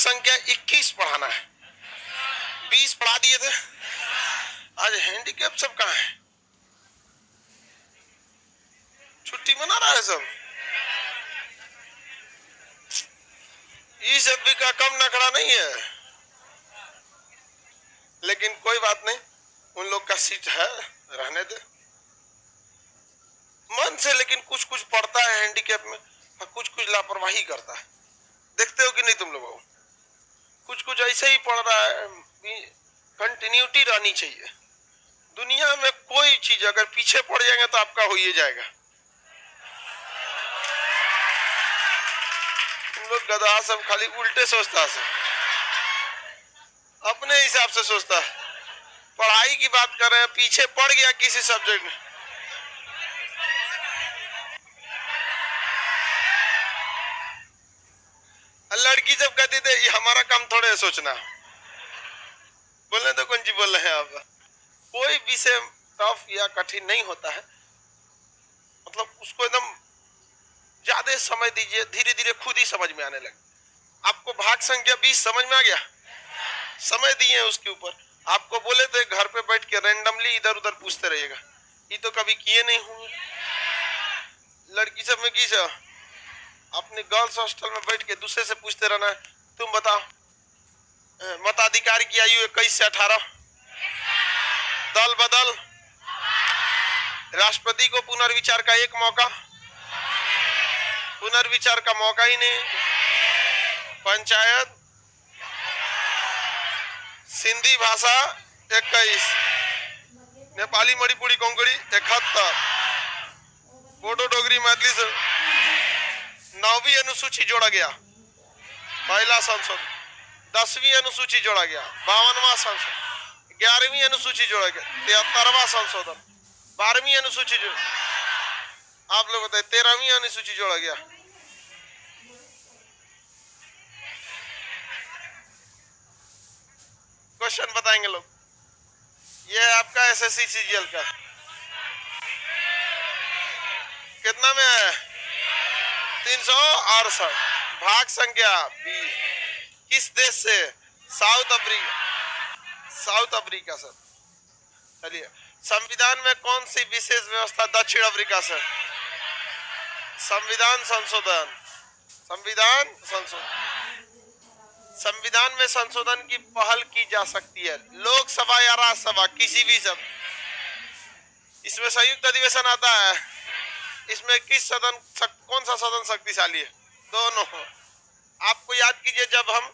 संख्या 21 पढ़ाना है। 20 पढ़ा दिए थे। आज हैंडीकैप सब कहाँ है? छुट्टी मना रहा है सब। ये सब भी का कम नखरा नहीं है, लेकिन कोई बात नहीं, उन लोग का सीट है, रहने दे मन से। लेकिन कुछ कुछ पढ़ता है हैंडीकैप में और कुछ कुछ लापरवाही करता है। देखते हो कि नहीं तुम लोग? कुछ कुछ ऐसे ही पढ़ रहा है। कंटिन्यूटी रहनी चाहिए दुनिया में। कोई चीज अगर पीछे पड़ जाएगा तो आपका हो ही जाएगा। तुम लोग गधा सब खाली उल्टे सोचता है, अपने हिसाब से सोचता है। पढ़ाई की बात कर रहे हैं, पीछे पड़ गया किसी सब्जेक्ट में, लड़की जब कहती थे ये हमारा काम थोड़े है सोचना। बोलने तो कौन जी बोल रहे हैं आप? कोई विषय टफ या कठिन नहीं होता है, मतलब उसको एकदम ज्यादा समय दीजिए, धीरे धीरे खुद ही समझ में आने लगे। आपको भाग संख्या 20 समझ में आ गया? समय दिए उसके ऊपर। आपको बोले थे घर पे बैठ के रैंडमली इधर उधर पूछते रहिएगा, ये तो कभी किए नहीं होंगे। लड़की सब में की सब अपने गर्ल्स हॉस्टल में बैठ के दूसरे से पूछते रहना है, तुम बताओ मताधिकार की आयु 21 से 18, दल बदल, राष्ट्रपति को पुनर्विचार का एक मौका, पुनर्विचार का मौका ही नहीं, पंचायत, सिंधी भाषा 21, नेपाली मणिपुरी कोंकणी 71, बोडो डोगरी मैथिली से 9वीं अनुसूची जोड़ा गया, पहला संशोधन। 10वीं अनुसूची जोड़ा गया, 52वां संशोधन। 11वीं अनुसूची जोड़ा गया, 73वां संशोधन। 12वीं अनुसूची जो आप लोग बताए, 13वीं अनुसूची जोड़ा गया। क्वेश्चन बताएंगे लोग। ये है आपका एसएससी सीजीएल का, कितना में है? 368। भाग संख्या 20। किस देश से? South Africa. South Africa sir. चलिए, संविधान में कौन सी विशेष व्यवस्था दक्षिण अफ्रीका से? संविधान संशोधन। संविधान संशोधन। संविधान में संशोधन की पहल की जा सकती है लोकसभा या राज्यसभा, किसी भी सब। इसमें संयुक्त अधिवेशन आता है। इसमें किस सदन कौन सा सदन शक्तिशाली है? दोनों। आपको याद कीजिए, जब हम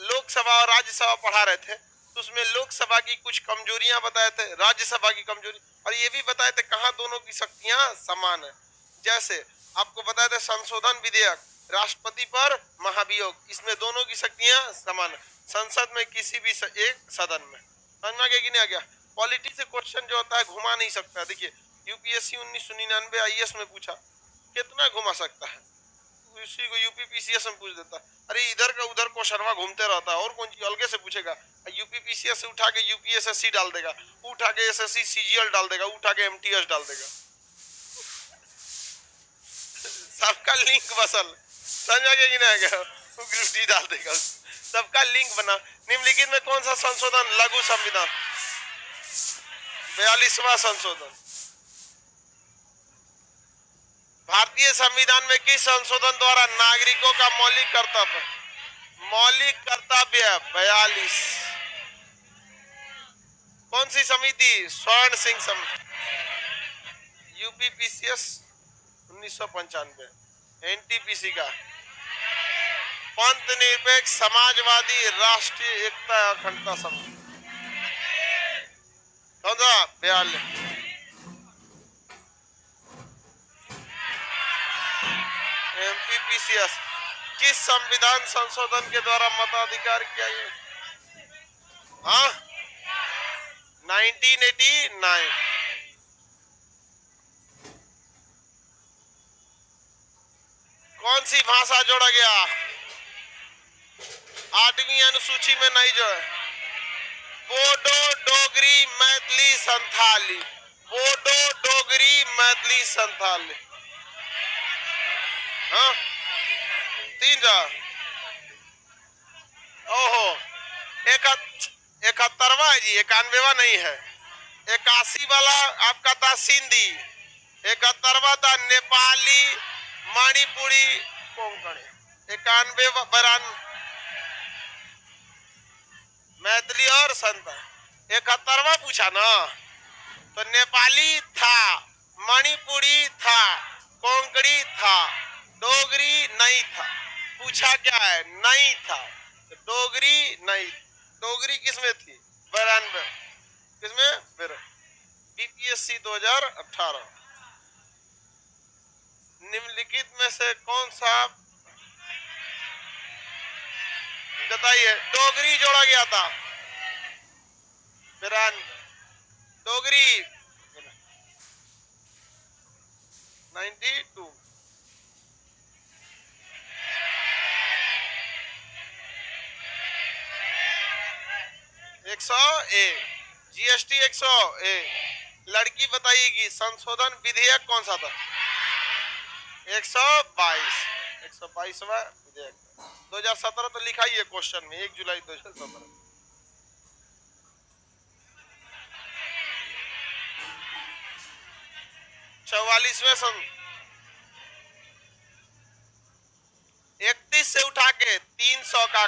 लोकसभा और राज्यसभा पढ़ा रहे थे तो उसमें लोकसभा की कुछ कमजोरियां बताए थे, राज्यसभा की कमजोरी, और ये भी बताए थे कहां दोनों की शक्तियां समान है। जैसे आपको बताए थे संशोधन विधेयक, राष्ट्रपति पर महाभियोग, इसमें दोनों की शक्तियां समान है। संसद में किसी भी एक सदन में। समझ में आ गया कि नहीं आ गया? पॉलिटी से क्वेश्चन जो होता है घुमा नहीं सकता। देखिए, यूपीएससी 1999 आईएएस में पूछा, कितना घुमा सकता है? उसी को यूपीपीसीएस में पूछ देता। अरे इधर का उधर क्वेश्चनवा घूमते रहता है, और कौन चीज अलगे से पूछेगा? यूपीपीसीएस से उठा के यूपीएसएससी डाल देगा, उठा के एसएससी सीजीएल डाल देगा, उठा के एमटीएस डाल देगा। सबका लिंक बसल, समझ गया कि नहीं गया? ग्रुप डी डाल देगा, सबका लिंक बना। निम्नलिखित में कौन सा संशोधन लघु संविधान? 42वां संशोधन। भारतीय संविधान में किस संशोधन द्वारा नागरिकों का मौलिक कर्तव्य 42। कौन सी समिति? स्वर्ण सिंह समिति। यूपीपीसीएस 1995। एनटीपीसी का पंथ निरपेक्ष समाजवादी राष्ट्रीय एकता अखंडता समिति। कौन सा? 42। एमपीपीसीएस किस संविधान संशोधन के द्वारा मताधिकार किया गया? हाँ, 1989। कौन सी भाषा जोड़ा गया? 8वीं अनुसूची में नहीं जो है। बोडो डोगरी मैथिली संथाली। बोडो डोगरी मैथिली संथाली। हाँ, 3 जा। 71वां है जी, 91वां नहीं है। 81 वाला आपका था सिंधी, 71वां था नेपाली, मणिपुरी, कोंकणी। 91 मैथिली और संताल। 71वां पूछा ना, तो नेपाली था, मणिपुरी था, कोंकणी था, डोगरी नहीं था। पूछा क्या है? नहीं था। डोगरी नहीं। डोगरी किसमें थी? 92। किसमें? बीपीएससी 2018। निम्नलिखित में से कौन सा बताइए डोगरी जोड़ा गया था? 92। डोगरी 92। 101। जीएसटी 101। लड़की बताइएगी संशोधन विधेयक कौन सा था? 122। 122वां विधेयक 2017 तो लिखा ही है क्वेश्चन में, 1 जुलाई 2017। 44वें सन 31 से उठा के 300 का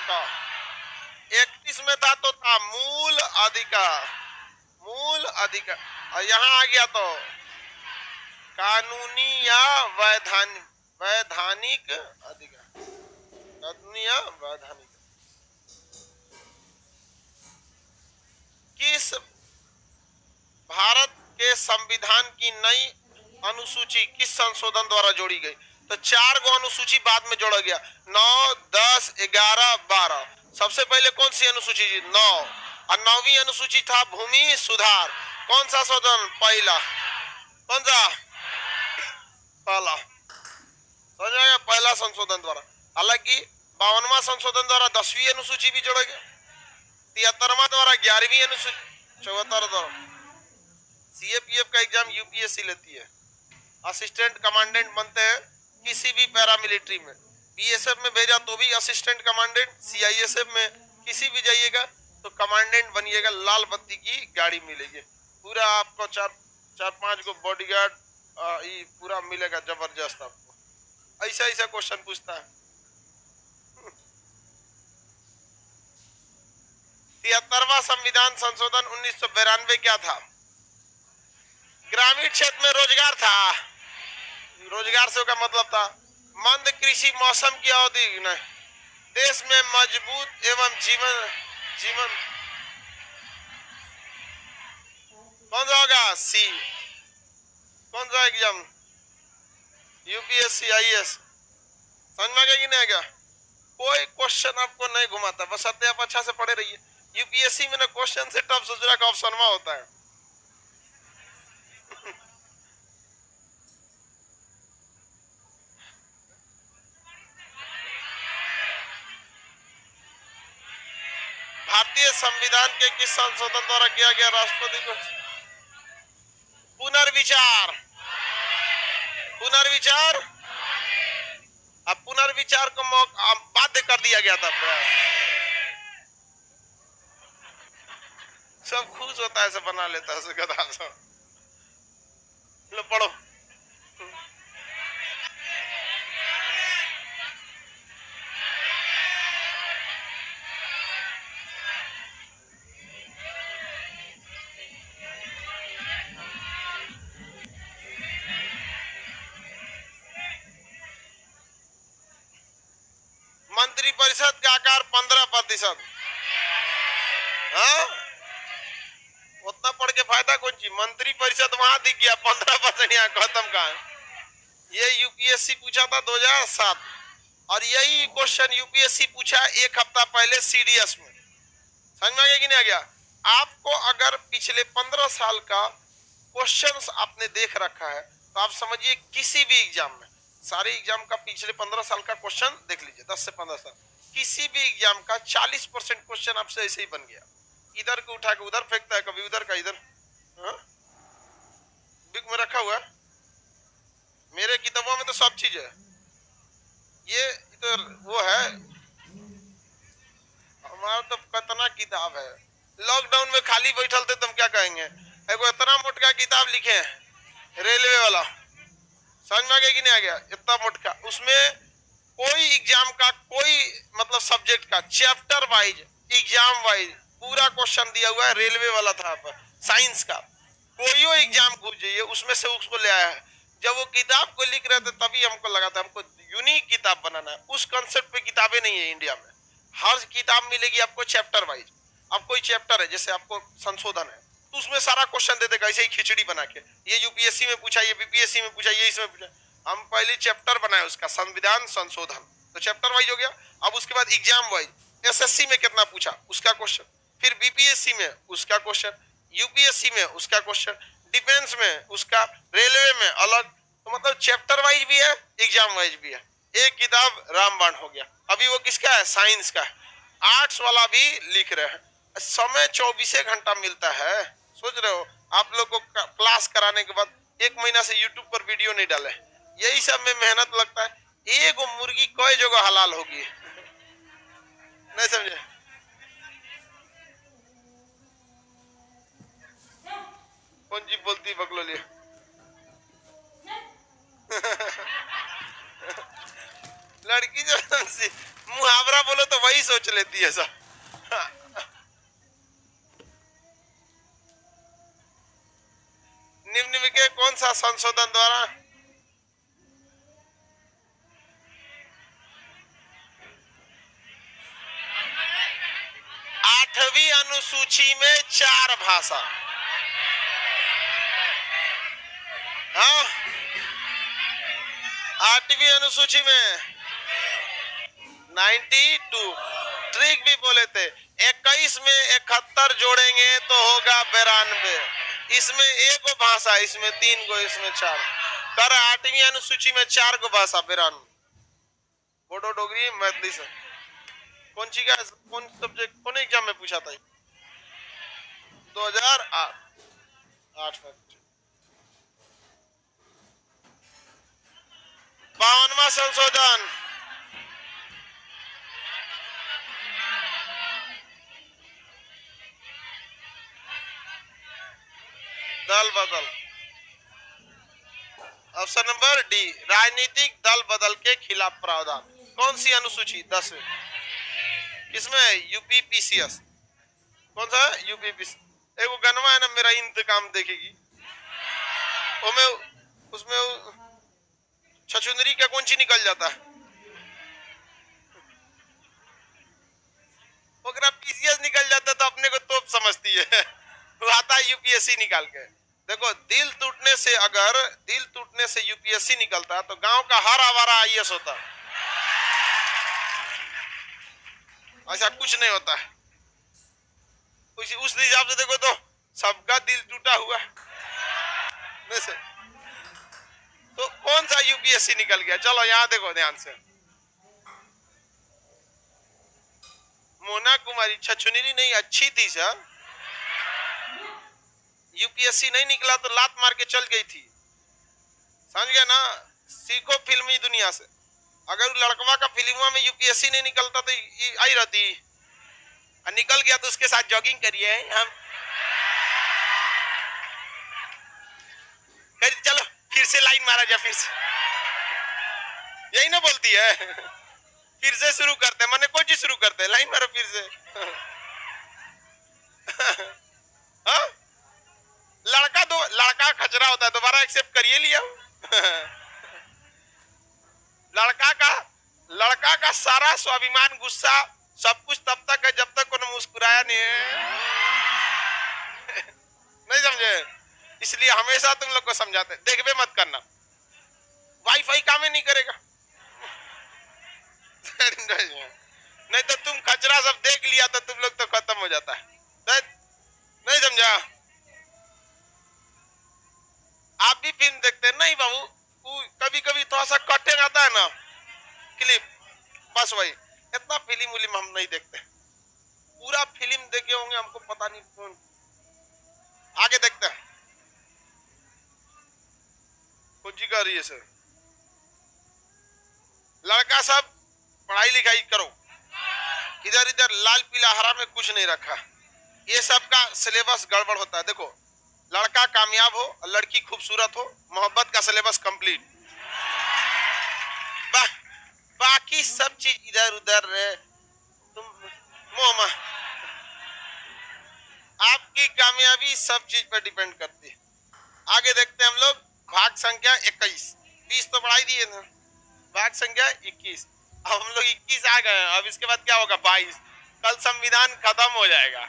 31 में था तो था मूल अधिकार। मूल अधिकार, और यहाँ आ गया तो कानूनी या वैधानिक अधिकार। कानूनी या वैधानिक। किस भारत के संविधान की नई अनुसूची किस संशोधन द्वारा जोड़ी गई? तो 4 गो अनुसूची बाद में जोड़ा गया, 9, 10, 11, 12। सबसे पहले कौन सी अनुसूची? 9। और 9वीं अनुसूची था भूमि सुधार। कौन सा संशोधन? पहला। कौन सा? पहला। समझ आया? पहला संशोधन द्वारा। हालांकि 52वां संशोधन द्वारा 10वीं अनुसूची भी जोड़ा गया, 73वां द्वारा 11वीं अनुसूची, 74 द्वारा। सीएपीएफ का एग्जाम यूपीएससी लेती है। असिस्टेंट कमांडेंट बनते हैं किसी भी पैरामिलिट्री में। बीएसएफ में भेजा तो भी असिस्टेंट कमांडेंट, सीआईएसएफ में किसी भी जाइएगा तो कमांडेंट बनिएगा, लाल बत्ती की गाड़ी मिलेगी, पूरा आपको 4-5 को बॉडीगार्ड पूरा मिलेगा, जबरदस्त आपको। ऐसा ऐसा क्वेश्चन पूछता है। 73वां संविधान संशोधन 1992 क्या था? ग्रामीण क्षेत्र में रोजगार था। रोजगार से का मतलब था मंद कृषि मौसम की अवधि में देश में मजबूत एवं जीवन कौन सा होगा? सी। कौन सा एग्जाम? UPSC IAS. समझ में आ गया कि नहीं आ गया? कोई क्वेश्चन आपको नहीं घुमाता, बस आप अच्छा से पढ़े रहिए। यूपीएससी में ना क्वेश्चन से टफ सोचने का ऑप्शन में होता है। भारतीय संविधान के किस संशोधन द्वारा किया गया राष्ट्रपति को पुनर्विचार? पुनर्विचार, अब पुनर्विचार को बाध्य कर दिया गया था। सब खुश होता है, सब बना लेता है, गधा सब। लो पढ़ो। मंत्रिपरिषद का आकार 15%। हाँ, उतना पढ़ के फायदा कौन चीज? मंत्रिपरिषद वहां दिख गया, 15% यहाँ खत्म का है। ये यूपीएससी पूछा था 2007, और यही क्वेश्चन यूपीएससी पूछा 1 हफ्ता पहले सीडीएस में। समझ में आ गया कि नहीं आ गया? आपको अगर पिछले 15 साल का क्वेश्चंस आपने देख रखा है तो आप समझिए किसी भी एग्जाम में, सारे एग्जाम का पिछले 15 साल का क्वेश्चन देख लीजिए, 10 से 15 साल, किसी भी एग्जाम का 40% क्वेश्चन आपसे ऐसे ही बन गया। इधर को उठा के उधर फेंकता है, कभी उधर का इधर। बुक में रखा हुआ है, मेरे किताबों में तो सब चीज है। ये इधर वो है, हमारा तो कितना किताब है, लॉकडाउन में खाली बैठल थे तुम क्या कहेंगे? एगो इतना मोटका किताब लिखे हैं रेलवे वाला, समझ में आ गया कि नहीं आ गया? इतना मोटका, उसमें कोई एग्जाम का कोई मतलब सब्जेक्ट का चैप्टर वाइज एग्जाम वाइज पूरा क्वेश्चन दिया हुआ है। रेलवे वाला था, साइंस का, कोई एग्जाम पूछ जाइए उसमें से उसको ले आया है। जब वो किताब को लिख रहे थे तभी हमको लगा था हमको यूनिक किताब बनाना है। उस कंसेप्ट पे किताबें नहीं है इंडिया में। हर किताब मिलेगी आपको चैप्टर वाइज। अब कोई चैप्टर है जैसे आपको संशोधन है तो उसमें सारा क्वेश्चन दे देगा ऐसे ही खिचड़ी बना के, ये यूपीएससी में पूछा, ये बीपीएससी में पूछा, ये इसमें पूछा। हम पहले चैप्टर बनाए उसका संविधान संशोधन, तो चैप्टर वाइज हो गया। अब उसके बाद एग्जाम वाइज एसएससी में कितना पूछा उसका क्वेश्चन, फिर बीपीएससी में उसका क्वेश्चन, यूपीएससी में उसका क्वेश्चन, डिफेंस में उसका, रेलवे में अलग। तो मतलब चैप्टर वाइज भी है एग्जाम वाइज भी है। एक किताब रामबाण हो गया। अभी वो किसका है? साइंस का। आर्ट्स वाला भी लिख रहे हैं। समय 24 घंटा मिलता है। सोच रहे हो आप लोग को क्लास कराने के बाद 1 महीना से यूट्यूब पर वीडियो नहीं डाले, यही सब में मेहनत लगता है। एक मुर्गी कई जगह हलाल होगी, नहीं समझे? कौन जी बोलती बकलोली? लड़की जो मुहावरा बोलो तो वही सोच लेती है सब। निम्न में के कौन सा संशोधन द्वारा? आठवीं अनुसूची में 4 भाषा। हाँ, 8वीं अनुसूची में 92। ट्रिक भी बोले थे 21 में 71 जोड़ेंगे तो होगा 92। इसमें 1 भाषा, इसमें 3 गो, इसमें 4। कर 8वीं अनुसूची में 4 गो भाषा 92। बोडो डोगरी मैथिली से कौन सी का कौन सब्जेक्ट कौन एग्जाम में पूछा था? 2008 में। 52वां संशोधन। दल बदल। ऑप्शन नंबर डी, राजनीतिक दल बदल के खिलाफ प्रावधान। कौन सी अनुसूची? 10वीं। किसमें? यूपीपीसीएस। कौन सा? यूपीपीसी। एक वो गनवा है ना, मेरा इंतकाम देखेगी, उसमें छछुंदरी का कौन सी निकल जाता है? पीसीएस निकल जाता तो अपने को तोप समझती है। वो आता है यूपीएससी निकाल के। देखो दिल टूटने से यूपीएससी निकलता है तो गांव का हर आवारा आईएएस होता है। ऐसा कुछ नहीं होता है। उस हिसाब से देखो तो सबका दिल टूटा हुआ है। तो कौन सा यूपीएससी निकल गया? चलो यहाँ देखो ध्यान से। मोना कुमारी छछुंदरी नहीं अच्छी थी सर, यूपीएससी नहीं निकला तो लात मार के चल गई थी, समझ गया ना? सीखो फिल्मी दुनिया से। अगर लड़कवा का फिल्मों में यूपीएससी नहीं निकलता तो आई रहती, निकल गया तो उसके साथ जॉगिंग करिए हम। चलो फिर से लाइन मारा जाए, फिर से यही ना बोलती है। फिर से शुरू करते हैं, मैंने कोई चीज शुरू करते हैं, लाइन मारो फिर से। हाँ? लड़का खचरा होता है, दोबारा एक्सेप्ट करिए लिया। लड़का का सारा स्वाभिमान गुस्सा सब कुछ तब तक है जब तक उन्हें मुस्कुराया नहीं है। नहीं समझे? इसलिए हमेशा तुम लोग को समझाते हैं देखबे मत करना, वाईफाई काम ही नहीं करेगा। नहीं तो तुम खचरा सब देख लिया तो तुम लोग तो खत्म हो जाता है। नहीं समझा? आप भी फिल्म देखते हैं? नहीं बाबू, कभी कभी थोड़ा सा कटिंग आता है ना क्लिप, बस वही। इतना फिल्म हम नहीं देखते, पूरा फिल्म देखे होंगे हमको पता नहीं कौन। आगे देखते हैं कौन सी कर रही है सर। लड़का सब पढ़ाई लिखाई करो, इधर इधर लाल पीला हरा में कुछ नहीं रखा। ये सब का सिलेबस गड़बड़ होता है। देखो, लड़का कामयाब हो और लड़की खूबसूरत हो, मोहब्बत का सिलेबस कंप्लीट। बाकी सब चीज इधर उधर तुम मोह, आपकी कामयाबी सब चीज पर डिपेंड करती है। आगे देखते हैं हम लोग। भाग संख्या 21, 20 तो बढ़ाई दिए ना, भाग संख्या 21। अब हम लोग 21 आ गए। अब इसके बाद क्या होगा? 22। कल संविधान खत्म हो जाएगा।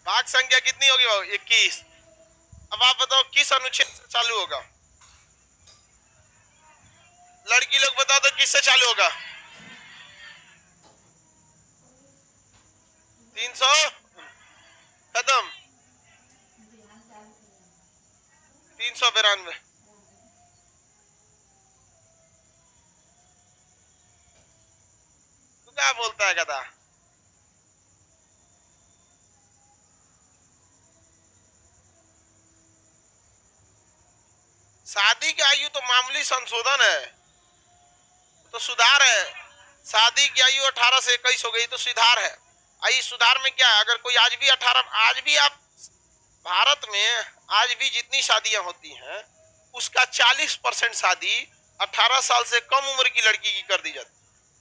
भाग संख्या कितनी होगी? 21। अब आप बताओ किस अनुच्छेद से चालू होगा? लड़की लोग बताओ तो किससे चालू होगा? 300 खत्म, 392। तू क्या बोलता है गधा? शादी की आयु तो मामूली संशोधन है, तो सुधार है। शादी की आयु 18 से 21 हो गई तो सुधार है। आई सुधार में क्या है? अगर कोई आज भी 18, आज भी आप भारत में आज भी जितनी शादियां होती हैं उसका 40% शादी 18 साल से कम उम्र की लड़की की कर दी जाती।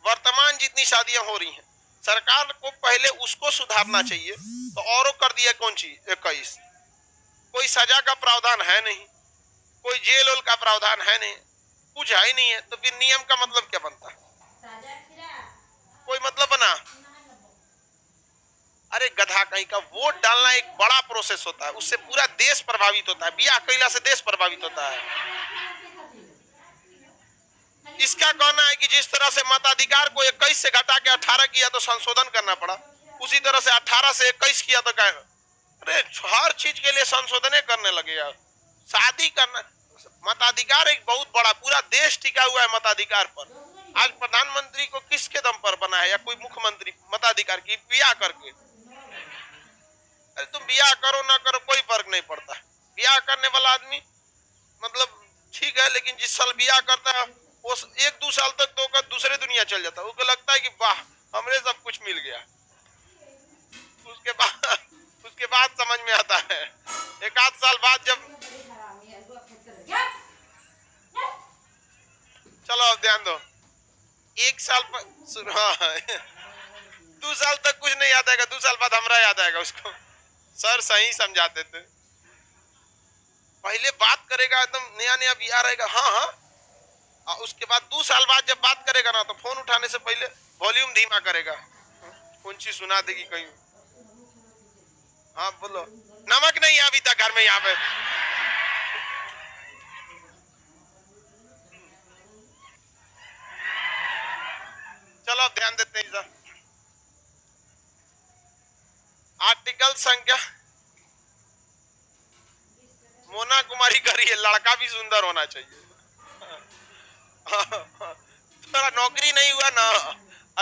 वर्तमान जितनी शादियां हो रही हैं, सरकार को पहले उसको सुधारना चाहिए, तो औरों कर दिया कौन चीज? 21। कोई सजा का प्रावधान है नहीं, कोई जेल वेल का प्रावधान है नहीं, कुछ है ही नहीं है, तो फिर नियम का मतलब क्या बनता है? कोई मतलब बना? अरे गधा कहीं का, वोट डालना एक बड़ा प्रोसेस होता है, उससे पूरा देश प्रभावित होता है। बियाह कैला से देश प्रभावित होता है। इसका कहना है कि जिस तरह से मताधिकार को 21 से घटा के 18 किया तो संशोधन करना पड़ा, उसी तरह से 18 से 21 किया तो क्या? अरे हर चीज के लिए संशोधन करने लगे यार। शादी करना, मताधिकार एक बहुत बड़ा, पूरा देश टिका हुआ है मताधिकार पर। आज प्रधानमंत्री को किसके दम पर बना है, या कोई मुख्यमंत्री? मताधिकार की, बियाह करके। अरे तुम बियाह करो ना करो कोई फर्क नहीं पड़ता। बियाह करने वाला आदमी मतलब ठीक है, लेकिन जिस साल बियाह करता है वो 1-2 साल तक तो दूसरे दुनिया चल जाता है। उसको लगता है कि वाह हमरे सब कुछ मिल गया। उसके बाद समझ में आता है, 1-8 साल बाद जब, चलो अब ध्यान दो, 1 साल पर 2 साल तक कुछ नहीं याद आएगा, 2 साल बाद हमरा याद आएगा उसको। सर सही समझाते थे। पहले बात करेगा एकदम नया नया बियाह रहेगा, हाँ हाँ, और उसके बाद 2 साल बाद जब बात करेगा ना तो फोन उठाने से पहले वॉल्यूम धीमा करेगा, कौन चीज सुना देगी कहीं। हाँ बोलो, नमक नहीं है अभी तक घर में यहाँ पे। चलो अब ध्यान देते हैं। आर्टिकल संख्या, मोना कुमारी करी है, लड़का भी सुंदर होना चाहिए। थोड़ा नौकरी नहीं हुआ ना,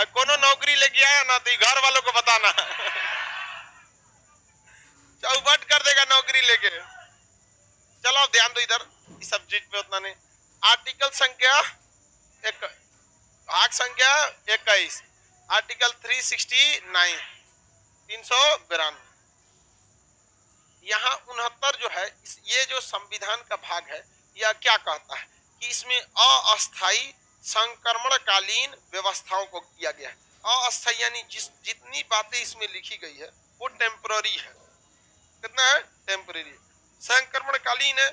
कोनो नौकरी लेके आया ना तो घर वालों को बताना, चौपट कर देगा नौकरी लेके। चलो अब ध्यान दो इधर, इस सब चीज पे उतना नहीं। आर्टिकल संख्या भाग संख्या 21, आर्टिकल 369, 392। यहाँ 69 जो है, ये जो संविधान का भाग है, यह क्या कहता है कि इसमें अस्थायी संक्रमणकालीन व्यवस्थाओं को किया गया है। अस्थायी यानी जितनी बातें इसमें लिखी गई है वो टेम्पररी है। कितना है? टेम्पररी। संक्रमणकालीन है,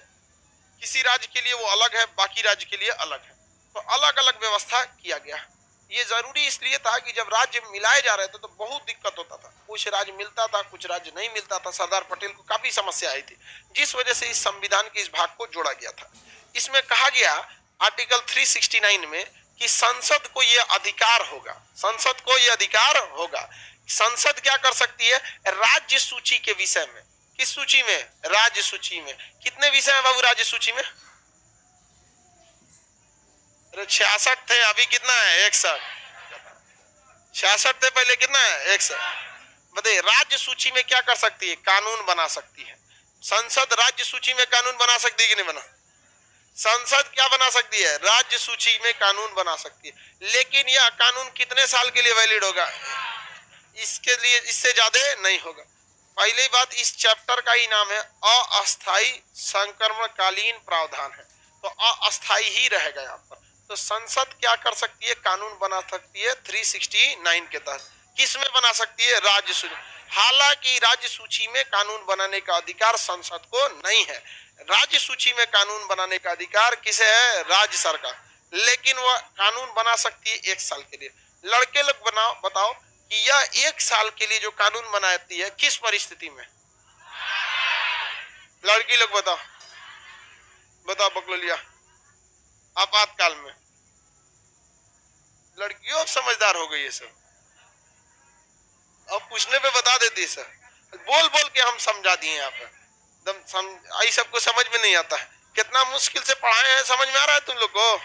किसी राज्य के लिए वो अलग है, बाकी राज्य के लिए अलग है, तो अलग अलग व्यवस्था किया गया। ये जरूरी इसलिए था कि जब राज्य मिलाए जा रहे थे तो बहुत दिक्कत होता था, कुछ राज्य मिलता था कुछ राज्य नहीं मिलता था। सरदार पटेल को काफी समस्या आई थी, जिस वजह से इस संविधान के इस भाग को जोड़ा गया था। इसमें कहा गया आर्टिकल 369 में कि संसद को यह अधिकार होगा, संसद को यह अधिकार होगा, संसद क्या कर सकती है? राज्य सूची के विषय में। किस सूची में? राज्य सूची में। कितने विषय हैं बाबू राज्य सूची में? 66 थे, अभी कितना है? 61। 66 थे पहले, कितना है? 61। बताइए, राज्य सूची में क्या कर सकती है? कानून बना सकती है। संसद राज्य सूची में कानून बना सकती है कि नहीं बना? संसद क्या बना सकती है? राज्य सूची में कानून बना सकती है, लेकिन यह कानून कितने साल के लिए वैलिड होगा? इसके लिए इससे ज्यादा नहीं होगा। पहली बात, इस चैप्टर का ही नाम है अस्थायी संक्रमणकालीन प्रावधान है, तो अस्थायी ही रहेगा यहाँ पर। तो संसद क्या कर सकती है, कानून बना सकती है 369 के तहत। किस में बना सकती है, राज्य सूची। हालांकि राज्य सूची में कानून बनाने का अधिकार संसद को नहीं है। राज्य सूची में कानून बनाने का अधिकार किसे है, राज्य सरकार। लेकिन वह कानून बना सकती है 1 साल के लिए। लड़के लोग बताओ कि यह 1 साल के लिए जो कानून बनाती है किस परिस्थिति में, लड़की लोग बताओ बकलोलिया, आपातकाल में। लड़कियों समझदार हो गई है सब, अब पूछने पे बता देती है सर, बोल बोल के हम समझा दिए यहाँ पे। एकदम आई सबको समझ में नहीं आता है, कितना मुश्किल से पढ़ाए हैं, समझ में आ रहा है तुम लोग को?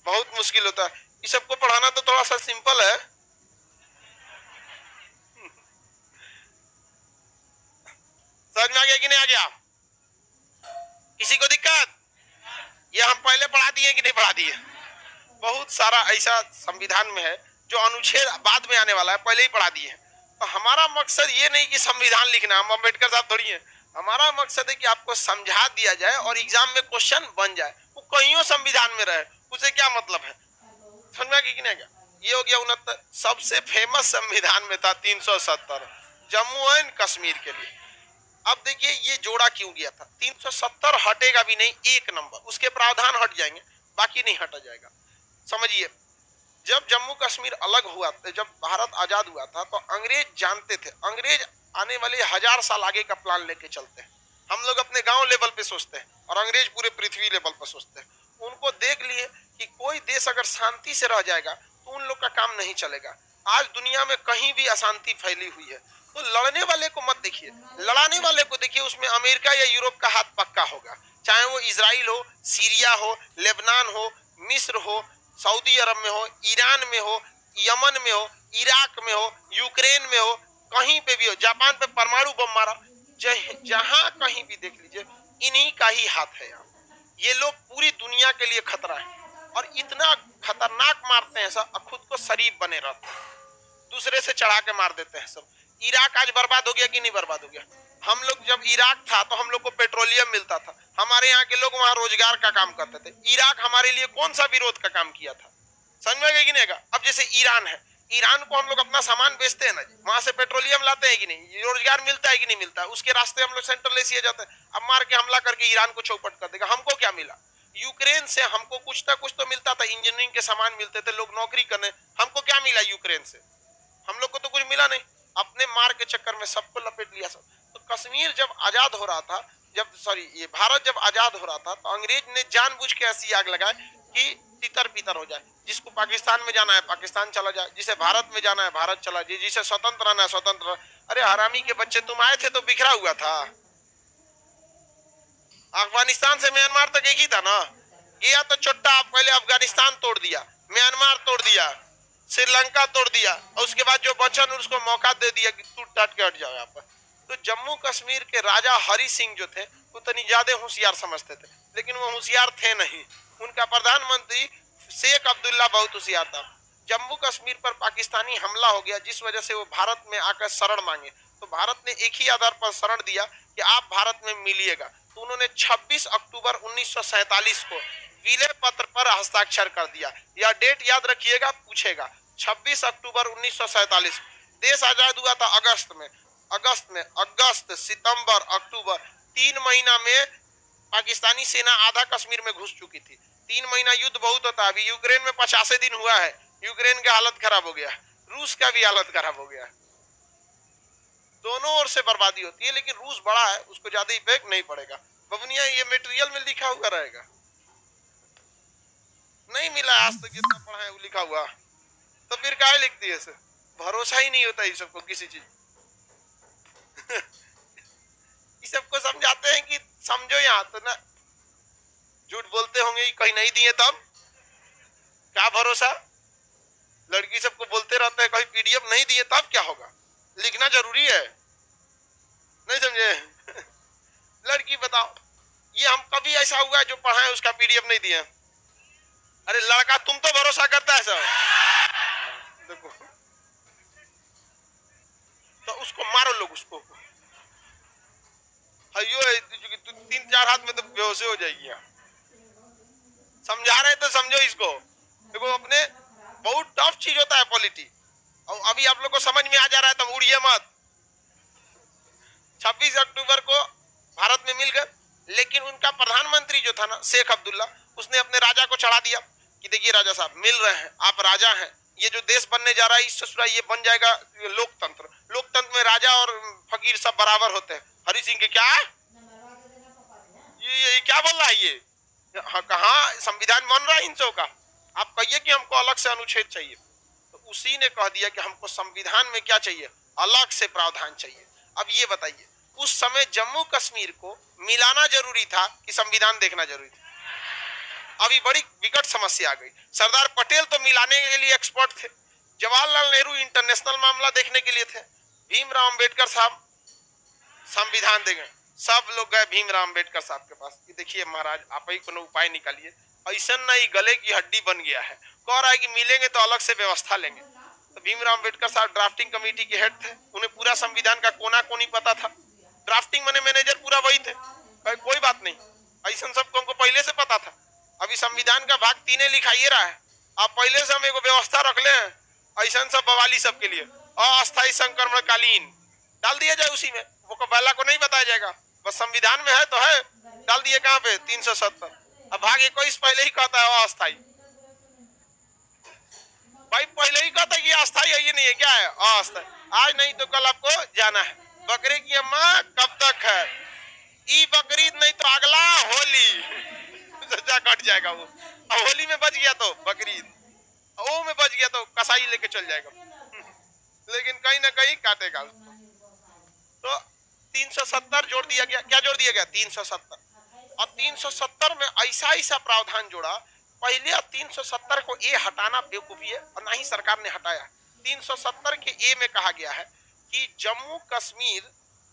बहुत मुश्किल होता है। इस सबको पढ़ाना तो थोड़ा सा सिंपल है। समझ में आ गया कि नहीं आ गया? किसी को दिक्कत? ये हम पहले पढ़ा दिए कि नहीं पढ़ा दिए? बहुत सारा ऐसा संविधान में है जो अनुच्छेद बाद में आने वाला है, पहले ही पढ़ा दिए हैं। तो हमारा मकसद ये नहीं कि संविधान लिखना, हम अम्बेडकर साहब थोड़ी हैं। हमारा मकसद है कि आपको समझा दिया जाए और एग्जाम में क्वेश्चन बन जाए, वो कहीं संविधान में रहे, उसे क्या मतलब है। समझ में कि नहीं? ये हो गया 69। सबसे फेमस संविधान में था 370 जम्मू एंड कश्मीर के लिए। अब देखिए ये जोड़ा क्यों गया था। 370 हटेगा भी नहीं, 1 नंबर, उसके प्रावधान हट जाएंगे, बाकी नहीं हटा जाएगा। समझिए, जब जम्मू कश्मीर अलग हुआ, जब भारत आजाद हुआ था, तो अंग्रेज जानते थे, अंग्रेज आने वाले 1000 साल आगे का प्लान लेके चलते हैं। हम लोग अपने गांव लेवल पे सोचते हैं और अंग्रेज पूरे पृथ्वी लेवल पर सोचते हैं। उनको देख लिए कि कोई देश अगर शांति से रह जाएगा तो उन लोग का काम नहीं चलेगा। आज दुनिया में कहीं भी अशांति फैली हुई है, तो लड़ने वाले को मत देखिए, लड़ाने वाले को देखिए। उसमें अमेरिका या यूरोप का हाथ पक्का होगा, चाहे वो इजराइल हो, सीरिया हो, लेबनान हो, मिस्र हो, सऊदी अरब में हो, ईरान में हो, यमन में हो, इराक में हो, यूक्रेन में हो, कहीं पे भी हो, जापान पे परमाणु बम मारा, जहां कहीं भी देख लीजिए, इन्हीं का ही हाथ है यहाँ। ये लोग पूरी दुनिया के लिए खतरा है और इतना खतरनाक मारते हैं सब, खुद को शरीफ बने रहते हैं, दूसरे से चढ़ा के मार देते हैं सब। इराक आज बर्बाद हो गया कि नहीं बर्बाद हो गया? हम लोग जब इराक था तो हम लोग को पेट्रोलियम मिलता था, हमारे यहाँ के लोग वहाँ रोजगार का काम करते थे। इराक हमारे लिए कौन सा विरोध का काम किया था? समझ में कि नहीं? अब जैसे ईरान है, ईरान को हम लोग अपना सामान बेचते हैं ना, वहां से पेट्रोलियम लाते हैं कि नहीं, रोजगार मिलता है कि नहीं मिलता है, उसके रास्ते हम लोग सेंट्रल एशिया जाते हैं। अब मार के हमला करके ईरान को चौपट कर देगा। हमको क्या मिला? यूक्रेन से हमको कुछ ना कुछ तो मिलता था, इंजीनियरिंग के सामान मिलते थे, लोग नौकरी करने। हमको क्या मिला यूक्रेन से? हम लोग को तो कुछ मिला नहीं, अपने मार के चक्कर में सबको लपेट लिया सब। तो कश्मीर जब आजाद हो रहा था, ये भारत जब आजाद हो रहा था, तो अंग्रेज ने जानबूझ के ऐसी आग लगाई कि तितर बितर हो जाए। जिसको पाकिस्तान में जाना है पाकिस्तान चला जाए, जिसे भारत में जाना है भारत चला जाए, जिसे स्वतंत्र रहना है स्वतंत्र। अरे हरामी के बच्चे, तुम आए थे तो बिखरा हुआ था। अफगानिस्तान से म्यांमार तक एक ही था ना, गया तो चोट्टा। आप पहले अफगानिस्तान तोड़ दिया, म्यांमार तोड़ दिया, श्रीलंका तोड़ दिया, और उसके बाद जो बचन उसको मौका दे दिया कि टूट टाट के हट जाओ यहाँ पर। तो जम्मू कश्मीर के राजा हरि सिंह जो थे वो तनी ज्यादा होशियार समझते थे, लेकिन वो होशियार थे नहीं। उनका प्रधानमंत्री शेख अब्दुल्ला बहुत होशियार था। जम्मू कश्मीर पर पाकिस्तानी हमला हो गया, जिस वजह से वो भारत में आकर शरण मांगे। तो भारत ने एक ही आधार पर शरण दिया कि आप भारत में मिलिएगा। तो उन्होंने 26 अक्टूबर 1947 को विलय पत्र पर हस्ताक्षर कर दिया। यह डेट याद रखिएगा, पूछेगा। 26 अक्टूबर 1947। देश आजाद हुआ था अगस्त, सितंबर, अक्टूबर, 3 महीना में पाकिस्तानी सेना आधा कश्मीर में घुस चुकी थी। 3 महीना युद्ध बहुत होता है। अभी यूक्रेन में 85 दिन हुआ है, यूक्रेन की हालत खराब हो गया, रूस का भी हालत खराब हो गया। दोनों ओर से बर्बादी होती है, लेकिन रूस बड़ा है, उसको ज्यादा इफेक्ट नहीं पड़ेगा। बबनिया ये मटेरियल में लिखा हुआ रहेगा, नहीं मिला आज तक जितना पढ़ा है वो लिखा हुआ, तो फिर काहे लिखती है सर? भरोसा ही नहीं होता ये सबको किसी चीज। ये सबको समझाते हैं कि समझो यहाँ, तो ना झूठ बोलते होंगे कहीं नहीं दिए तब क्या भरोसा। लड़की सबको बोलते रहते हैं कहीं पीडीएफ नहीं दिए तब क्या होगा, लिखना जरूरी है, नहीं समझे? लड़की बताओ, ये हम कभी ऐसा हुआ है जो पढ़ा है उसका पीडीएफ नहीं दिया? अरे लड़का तुम तो भरोसा करता है सर। देखो उसको मारो लोग उसको। अयो 3-4 हाथ में तो बेहोश हो जाएगी। समझा रहे तो समझो इसको। देखो अपने बहुत टफ चीज होता है पॉलिटी, और अभी आप लोग को समझ में आ जा रहा है, तो उड़िए मत। 26 अक्टूबर को भारत में मिल गए, लेकिन उनका प्रधानमंत्री जो था ना शेख अब्दुल्ला, उसने अपने राजा को चढ़ा दिया कि देखिए राजा साहब मिल रहे हैं, आप राजा हैं, ये जो देश बनने जा रहा है इससे ससुरा ये बन जाएगा लोकतंत्र। लोकतंत्र में राजा और फकीर सब बराबर होते हैं। हरि सिंह के क्या ये क्या बोल रहा है ये? कहाँ संविधान बन रहा है इन का? आप कहिए कि हमको अलग से अनुच्छेद चाहिए, तो उसी ने कह दिया कि हमको संविधान में क्या चाहिए, अलग से प्रावधान चाहिए। अब ये बताइए उस समय जम्मू कश्मीर को मिलाना जरूरी था कि संविधान देखना जरूरी था? अभी बड़ी विकट समस्या आ गई। सरदार पटेल तो मिलाने के लिए एक्सपर्ट थे, जवाहरलाल नेहरू इंटरनेशनल मामला देखने के लिए थे, भीमराव अंबेडकर साहब संविधान देंगे, सब लोग गए भीमराव अंबेडकर साहब के पास कि देखिए महाराज आप ही कोनो उपाय निकालिए, ऐसा नहीं गले की हड्डी बन गया है, कह रहा है कि मिलेंगे तो अलग से व्यवस्था लेंगे। तो भीमराव अंबेडकर साहब ड्राफ्टिंग कमेटी के हेड थे, उन्हें पूरा संविधान का कोना कोनी पता था। ड्राफ्टिंग मैनेजर पूरा वही थे। कोई बात नहीं, ऐसा सबको हमको पहले से पता था। अभी संविधान का भाग 3 लिखाइए रहा है, आप पहले से हम एक व्यवस्था रख ले ऐसा सब बवाली सबके लिए अस्थायी संक्रमणकालीन डाल दिया जाए, उसी में वो बैला को नहीं बताया जाएगा, बस संविधान में है तो है, डाल दिए कहाँ पे 370। अब भाग 21 पहले ही कहता है अस्थायी, भाई पहले ही कहता है कि अस्थायी है, ये नहीं है क्या है अस्थायी। आज नहीं तो कल आपको जाना है। बकरे की अम्मा कब तक है, ई बकरीद नहीं तो अगला होली सजा कट जाएगा वो। अब होली में बच गया तो बकरीद, ओ में बच गया तो कसाई लेके चल जाएगा, लेकिन कहीं ना कहीं काटेगा उसको। तो 370 जोड़ दिया गया। क्या जोड़ दिया गया? 370। और 370 में ऐसा प्रावधान जोड़ा, पहले 370 को ए हटाना बेवकूफी है और ना ही सरकार ने हटाया। 370 के ए में कहा गया है कि जम्मू कश्मीर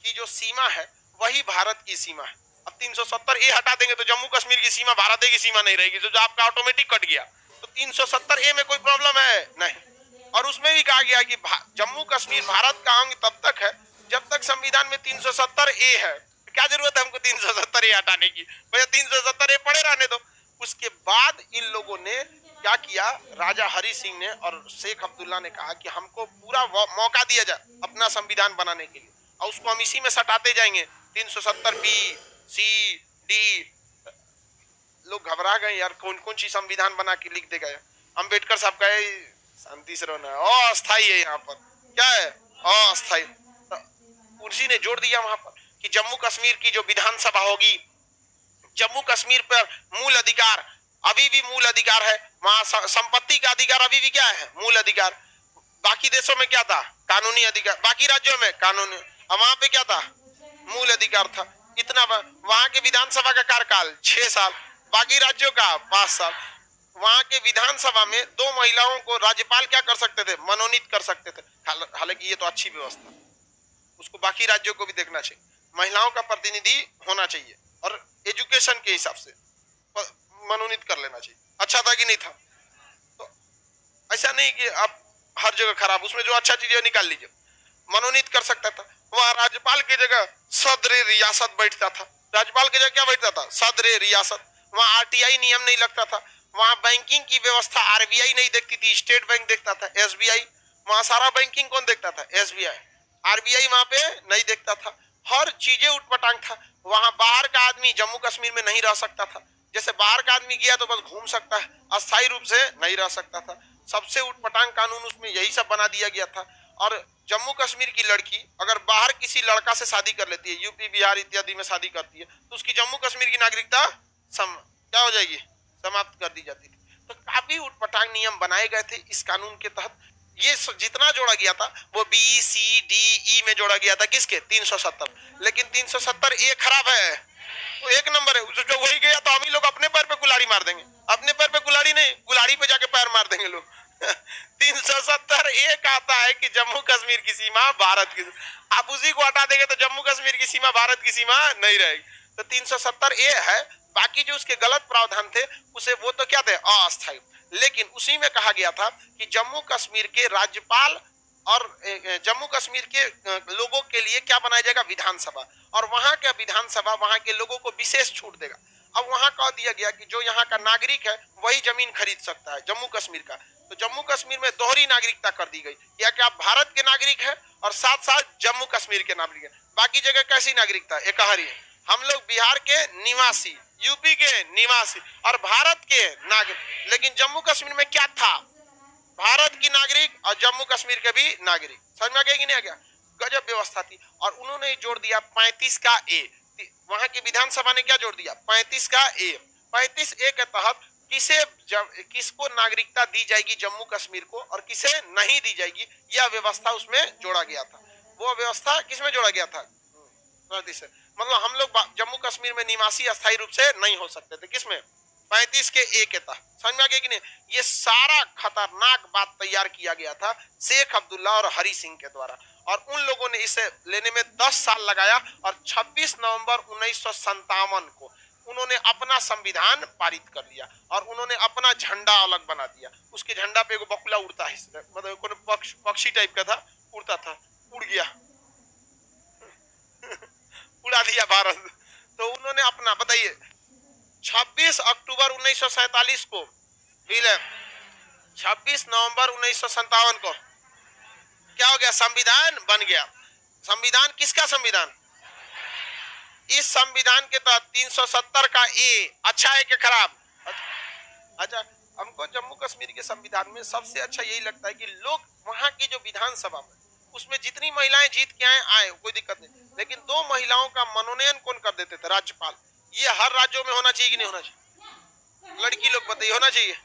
की जो सीमा है वही भारत की सीमा है। अब 370 ए हटा देंगे तो जम्मू कश्मीर की सीमा भारत की सीमा नहीं रहेगी, जो आपका ऑटोमेटिक कट गया। तो 370 ए में कोई प्रॉब्लम है नहीं। और उसमें भी कहा गया कि जम्मू कश्मीर भारत का अंग तब तक है जब तक संविधान में 370 ए है। क्या जरूरत है हमको 370 ए हटाने की? भैया 370 ए पड़े रहने दो। उसके बाद इन लोगों ने क्या किया, राजा हरि सिंह ने और शेख अब्दुल्ला ने कहा कि हमको पूरा मौका दिया जाए अपना संविधान बनाने के लिए, और उसको हम इसी में सटाते जाएंगे 370 बी सी डी। लोग घबरा गए यार, कौन कौन सी संविधान बना के लिख दे गए। अंबेडकर साहब कहे शांति से रहना, अस्थायी है यहाँ पर, क्या है अस्थायी। तो उसी ने जोड़ दिया वहां पर कि जम्मू कश्मीर की जो विधानसभा होगी, जम्मू कश्मीर पर मूल अधिकार अभी भी मूल अधिकार है, वहां संपत्ति का अधिकार अभी भी क्या है, मूल अधिकार। बाकी देशों में क्या था, कानूनी अधिकार, बाकी राज्यों में कानूनी, और वहां पे क्या था, मूल अधिकार था। इतना वहां के विधानसभा का कार्यकाल 6 साल, बाकी राज्यों का 5 साल। वहां के विधानसभा में 2 महिलाओं को राज्यपाल क्या कर सकते थे, मनोनीत कर सकते थे। हालांकि ये तो अच्छी व्यवस्था, उसको बाकी राज्यों को भी देखना चाहिए। महिलाओं का प्रतिनिधि होना चाहिए और एजुकेशन के हिसाब से मनोनीत कर लेना चाहिए। अच्छा था कि नहीं था? तो ऐसा नहीं कि आप हर जगह खराब, उसमें जो अच्छा चीज है निकाल लीजिए। मनोनीत कर सकता था। वहां राज्यपाल की जगह सदर रियासत बैठता था। राज्यपाल की जगह क्या बैठता था, सदर रियासत। वहां आरटीआई नियम नहीं लगता था। वहां बैंकिंग की व्यवस्था आरबीआई नहीं देखती थी, स्टेट बैंक देखता था, एसबीआई। वहां सारा बैंकिंग कौन देखता था, एसबीआई। आरबीआई वहां पे नहीं देखता था। हर चीजें उठपटांग था। वहां बाहर का आदमी जम्मू कश्मीर में नहीं रह सकता था। जैसे बाहर का आदमी गया तो बस घूम सकता है, अस्थायी रूप से नहीं रह सकता था। सबसे उठपटांग कानून उसमें यही सब बना दिया गया था। और जम्मू कश्मीर की लड़की अगर बाहर किसी लड़का से शादी कर लेती है, यूपी बिहार इत्यादि में शादी करती है, तो उसकी जम्मू कश्मीर की नागरिकता क्या हो जाएगी, समाप्त कर दी जाती थी। तो काफी उठपटांग नियम बनाए गए थे इस कानून के तहत। ये जितना जोड़ा गया था वो बी सी डी ई में जोड़ा गया था, किसके, 370। लेकिन 370 ए खराब है, वो 1 नंबर है। जो वही गया तो हम ही लोग अपने पैर पे कुल्हाड़ी मार देंगे। अपने पैर पे कुल्हाड़ी नहीं, कुल्हाड़ी पे जाके पैर मार देंगे लोग। 370 ए कहता है कि जम्मू कश्मीर की सीमा भारत की, आप उसी को हटा देंगे तो जम्मू कश्मीर की सीमा भारत की सीमा नहीं रहेगी। तो 370 ए है। बाकी जो उसके गलत प्रावधान थे उसे वो तो क्या थे, अस्थायी। लेकिन उसी में कहा गया था कि जम्मू कश्मीर के राज्यपाल और जम्मू कश्मीर के लोगों के लिए क्या बनाया जाएगा, विधानसभा, और वहां का विधानसभा वहां के लोगों को विशेष छूट देगा। अब वहां कह दिया गया कि जो यहाँ का नागरिक है वही जमीन खरीद सकता है जम्मू कश्मीर का। तो जम्मू कश्मीर में दोहरी नागरिकता कर दी गई, या कि आप भारत के नागरिक है और साथ साथ जम्मू कश्मीर के नागरिक है। बाकी जगह कैसी नागरिकता है, एकहरी है। हम लोग बिहार के निवासी, यूपी के निवासी और भारत के नागरिक, लेकिन जम्मू कश्मीर में क्या था, भारत की नागरिक और जम्मू कश्मीर के भी नागरिक। समझ में आ गया कि नहीं आ गया? गजब व्यवस्था थी। और उन्होंने जोड़ दिया 35 का ए, वहां की विधानसभा ने क्या जोड़ दिया, 35 का ए। 35 ए के तहत किसको नागरिकता दी जाएगी जम्मू कश्मीर को और किसे नहीं दी जाएगी, यह व्यवस्था उसमें जोड़ा गया था। वो व्यवस्था किसमें जोड़ा गया था, मतलब हम लोग जम्मू कश्मीर में निवासी अस्थायी रूप से नहीं हो सकते थे, किसमें, 35 के ए के तहत। समझ में आ गया कि नहीं? ये सारा खतरनाक बात तैयार किया गया था शेख अब्दुल्ला और हरी सिंह के द्वारा, और उन लोगों ने इसे लेने में 10 साल लगाया, और 26 नवंबर 1957 को उन्होंने अपना संविधान पारित कर लिया, और उन्होंने अपना झंडा अलग बना दिया। उसके झंडा पे एगो बकुला उड़ता है, मतलब कोई पक्षी टाइप का था, उड़ता था, उड़ गया उड़ा दिया भारत। तो उन्होंने अपना, बताइए, 26 अक्टूबर 1947 को, 26 नवंबर 1957 को क्या हो गया, संविधान बन गया। संविधान किसका संविधान, इस संविधान के तहत 370 का ए अच्छा है कि खराब? अच्छा, हमको जम्मू कश्मीर के संविधान में सबसे अच्छा यही लगता है कि लोग वहां की जो विधानसभा में, उसमें जितनी महिलाएं जीत के आए कोई दिक्कत नहीं, लेकिन 2 महिलाओं का मनोनयन कौन कर देते थे, राज्यपाल। ये हर राज्यों में होना चाहिए कि नहीं होना चाहिए, लड़की लोग बताइए, होना चाहिए।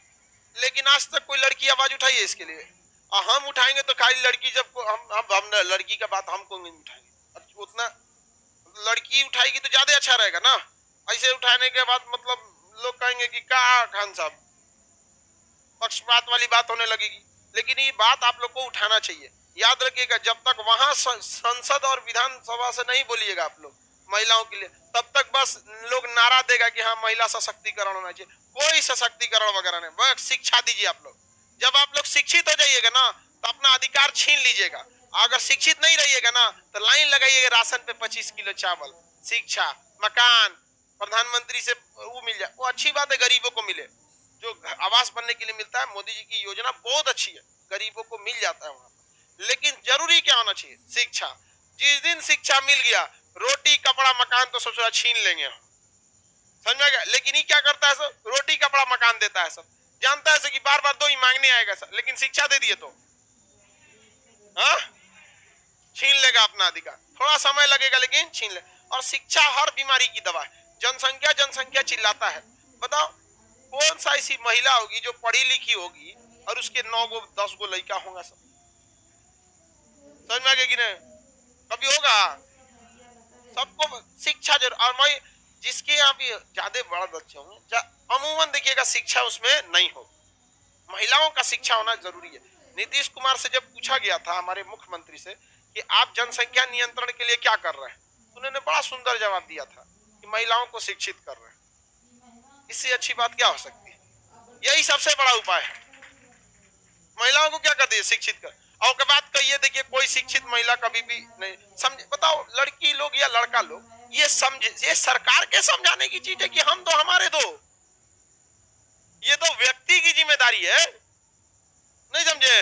लेकिन आज तक कोई लड़की आवाज उठाई है इसके लिए, और हम उठाएंगे तो खाली लड़की, जब हम लड़की का बात हमको नहीं उठाएंगे, उतना लड़की उठाएगी तो ज्यादा अच्छा रहेगा ना। ऐसे उठाने के बाद मतलब लोग कहेंगे कि क्या खान साहब, पक्षपात वाली बात होने लगेगी। लेकिन ये बात आप लोग को उठाना चाहिए। याद रखिएगा, जब तक वहां संसद और विधानसभा से नहीं बोलिएगा आप लोग महिलाओं के लिए, तब तक बस लोग नारा देगा कि हाँ महिला सशक्तिकरण होना चाहिए। कोई सशक्तिकरण वगैरह नहीं, बस शिक्षा दीजिए आप लोग। जब आप लोग शिक्षित हो जाइएगा ना, तो अपना अधिकार छीन लीजिएगा। अगर शिक्षित नहीं रहिएगा ना, तो लाइन लगाइएगा राशन पे 25 किलो चावल, शिक्षा, मकान, प्रधानमंत्री से वो मिल जाए, वो अच्छी बात है, गरीबों को मिले। जो आवास बनने के लिए मिलता है, मोदी जी की योजना बहुत अच्छी है, गरीबों को मिल जाता है वहां पर। लेकिन जरूरी क्या होना चाहिए, शिक्षा। जिस दिन शिक्षा मिल गया, रोटी कपड़ा मकान तो सबसे छीन लेंगे हम। समझ में गया? लेकिन ये क्या करता है सब, रोटी कपड़ा मकान देता है सब, जानता है कि बार बार दो ही मांगने आएगा सब, लेकिन शिक्षा दे दिए तो हाँ छीन लेगा अपना अधिकार। थोड़ा समय लगेगा लेकिन छीन ले। और शिक्षा हर बीमारी की दवा है। जनसंख्या चिल्लाता है, बताओ कौन सा ऐसी महिला होगी जो पढ़ी लिखी होगी और उसके 9 गो 10 गो लड़का होगा सब? समझ में आ गया कि नहीं? कभी होगा? सबको शिक्षा जरूर। और मैं जिसके यहाँ भी ज्यादा बड़ा बच्चे होंगे, अमूमन देखिएगा शिक्षा उसमें नहीं हो। महिलाओं का शिक्षा होना जरूरी है। नीतीश कुमार से जब पूछा गया था हमारे मुख्यमंत्री से कि आप जनसंख्या नियंत्रण के लिए क्या कर रहे हैं, उन्होंने बड़ा सुंदर जवाब दिया था कि महिलाओं को शिक्षित कर रहे हैं। इससे अच्छी बात क्या हो सकती है? यही सबसे बड़ा उपाय है। महिलाओं को क्या कर दिए, शिक्षित कर। और के बात कहिए, देखिए कोई शिक्षित महिला कभी भी नहीं समझे। बताओ लड़की लोग या लड़का लोग ये समझे, ये सरकार के समझाने की चीज है कि हम दो हमारे दो, ये तो व्यक्ति की जिम्मेदारी है। नहीं समझे?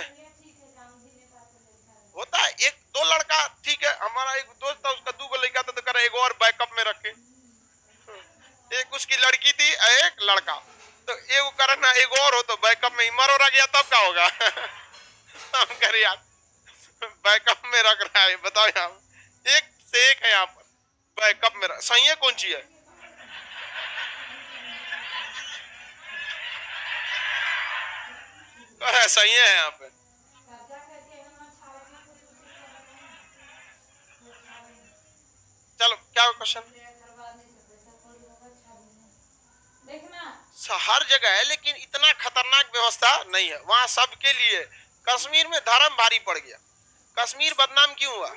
होता है एक दो लड़का, ठीक है, हमारा एक दोस्त था, उसका 2 गो लड़का था, तो कर एक और बैकअप में रखे। एक उसकी लड़की थी, एक लड़का, तो एक करना एक और हो तो बैकअप में मर रह गया तब क्या होगा? हम कर यार बैकअप में रख रहा है, बताओ यहाँ एक से एक है, यहाँ पर बैकअप में सही है, कौन सी है? सही है यहाँ पे। चलो क्या क्वेश्चन? हर जगह है लेकिन इतना खतरनाक व्यवस्था नहीं है वहां सबके लिए। कश्मीर में धर्म भारी पड़ गया। कश्मीर बदनाम क्यों हुआ?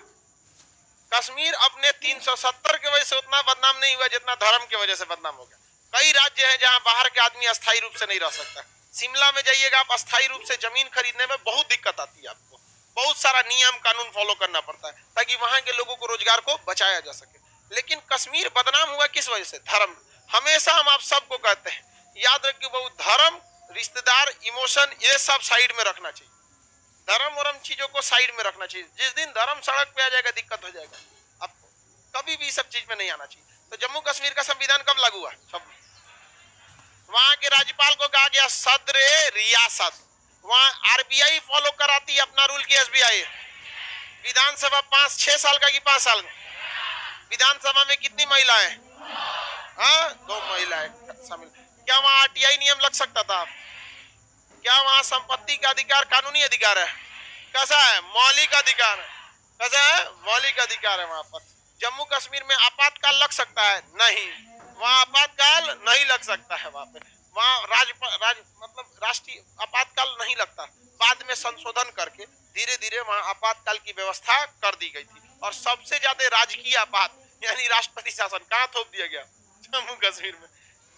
कश्मीर अपने 370 की वजह से उतना बदनाम नहीं हुआ जितना धर्म की वजह से बदनाम हो गया। कई राज्य हैं जहां बाहर के आदमी अस्थायी रूप से नहीं रह सकता। शिमला में जाइएगा आप, अस्थायी रूप से जमीन खरीदने में बहुत दिक्कत आती है आपको, बहुत सारा नियम कानून फॉलो करना पड़ता है ताकि वहां के लोगों को रोजगार को बचाया जा सके। लेकिन कश्मीर बदनाम हुआ किस वजह से? धर्म। हमेशा हम आप सबको कहते हैं, याद रखिए बहुत, धर्म, रिश्तेदार, इमोशन, ये सब साइड में रखना चाहिए। धर्म वरम चीजों को साइड में रखना चाहिए। जिस दिन धर्म सड़क पे आ जाएगा दिक्कत हो जाएगा आपको। कभी भी सब चीज में नहीं आना चाहिए। तो जम्मू कश्मीर का संविधान कब लागू हुआ? सब वहां के राज्यपाल को कहा गया सदर रियासत। वहां आरबीआई फॉलो कराती है अपना रूल की एसबीआई। विधानसभा 5-6 साल का कि 5 साल का? विधानसभा में कितनी महिलाएं? हाँ, 2 महिलाएं शामिल। क्या वहां आरटीआई नियम लग सकता था? क्या वहां संपत्ति का अधिकार कानूनी अधिकार है? कैसा है? मौलिक अधिकार है। कैसा है? मौलिक अधिकार है वहां पर। जम्मू कश्मीर में आपातकाल लग सकता है? नहीं, वहां आपातकाल नहीं लग सकता है। वहां पे वहां मतलब राष्ट्रीय आपातकाल नहीं लगता। बाद में संशोधन करके धीरे धीरे वहां आपातकाल की व्यवस्था कर दी गई थी। और सबसे ज्यादा राजकीय आपात यानी राष्ट्रपति शासन कहाँ थोप दिया गया? जम्मू कश्मीर में।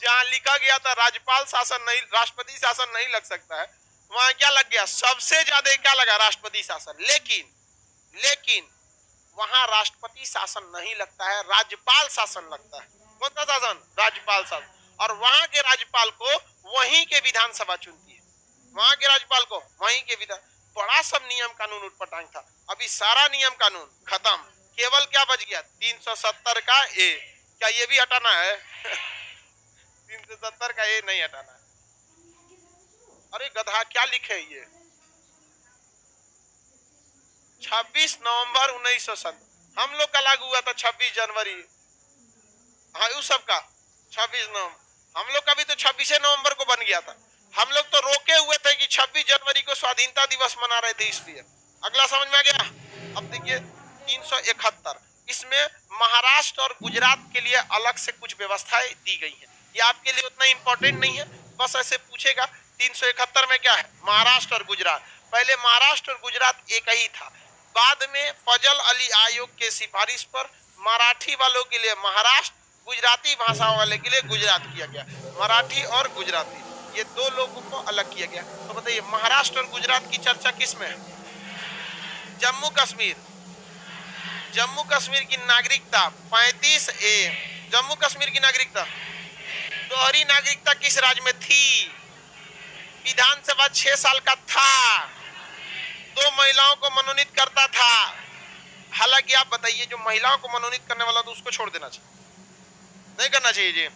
जहां लिखा गया था राज्यपाल शासन नहीं, राष्ट्रपति शासन नहीं लग सकता है, वहां क्या लग गया? सबसे ज्यादा क्या लगा? राष्ट्रपति शासन। लेकिन वहां राष्ट्रपति शासन नहीं लगता है, राज्यपाल शासन लगता है। कौन सा शासन? राज्यपाल शासन। और वहां के राज्यपाल को वहीं के विधानसभा चुनती है। वहां के राज्यपाल को वहीं के विधान। बड़ा सब नियम कानून उठपटांग था। अभी सारा नियम कानून खत्म, केवल क्या बच गया? 370 का ए। क्या ये भी हटाना है? 370 का ए नहीं हटाना है। अरे गधा, क्या लिखे ये? 26 नवंबर 1970 हम लोग का लागू हुआ था। 26 जनवरी, हाँ उस सब का 26 नवंबर। हम लोग का भी तो 26 नवंबर को बन गया था। हम लोग तो रोके हुए थे कि 26 जनवरी को स्वाधीनता दिवस मना रहे थे, इसलिए। अगला समझ में आ गया? अब देखिए 371, इसमें महाराष्ट्र और गुजरात के लिए अलग से कुछ व्यवस्थाएं दी गई हैं। ये आपके लिए उतना इंपॉर्टेंट नहीं है, बस ऐसे पूछेगा। 371 में क्या है? महाराष्ट्र और गुजरात। पहले महाराष्ट्र और गुजरात एक ही था। बाद में फजल अली आयोग के सिफारिश पर मराठी वालों के लिए महाराष्ट्र, गुजराती भाषा वाले के लिए गुजरात किया गया। मराठी और गुजराती ये 2 लोगों को अलग किया गया। तो बताइए महाराष्ट्र और गुजरात की चर्चा किस में है? जम्मू कश्मीर। जम्मू कश्मीर की नागरिकता 35A। जम्मू कश्मीर की नागरिकता, दोहरी नागरिकता किस राज्य में थी? विधानसभा 6 साल का था, 2 महिलाओं को मनोनीत करता था। हालांकि आप बताइए जो महिलाओं को मनोनीत करने वाला तो उसको छोड़ देना चाहिए, नहीं करना चाहिए जी।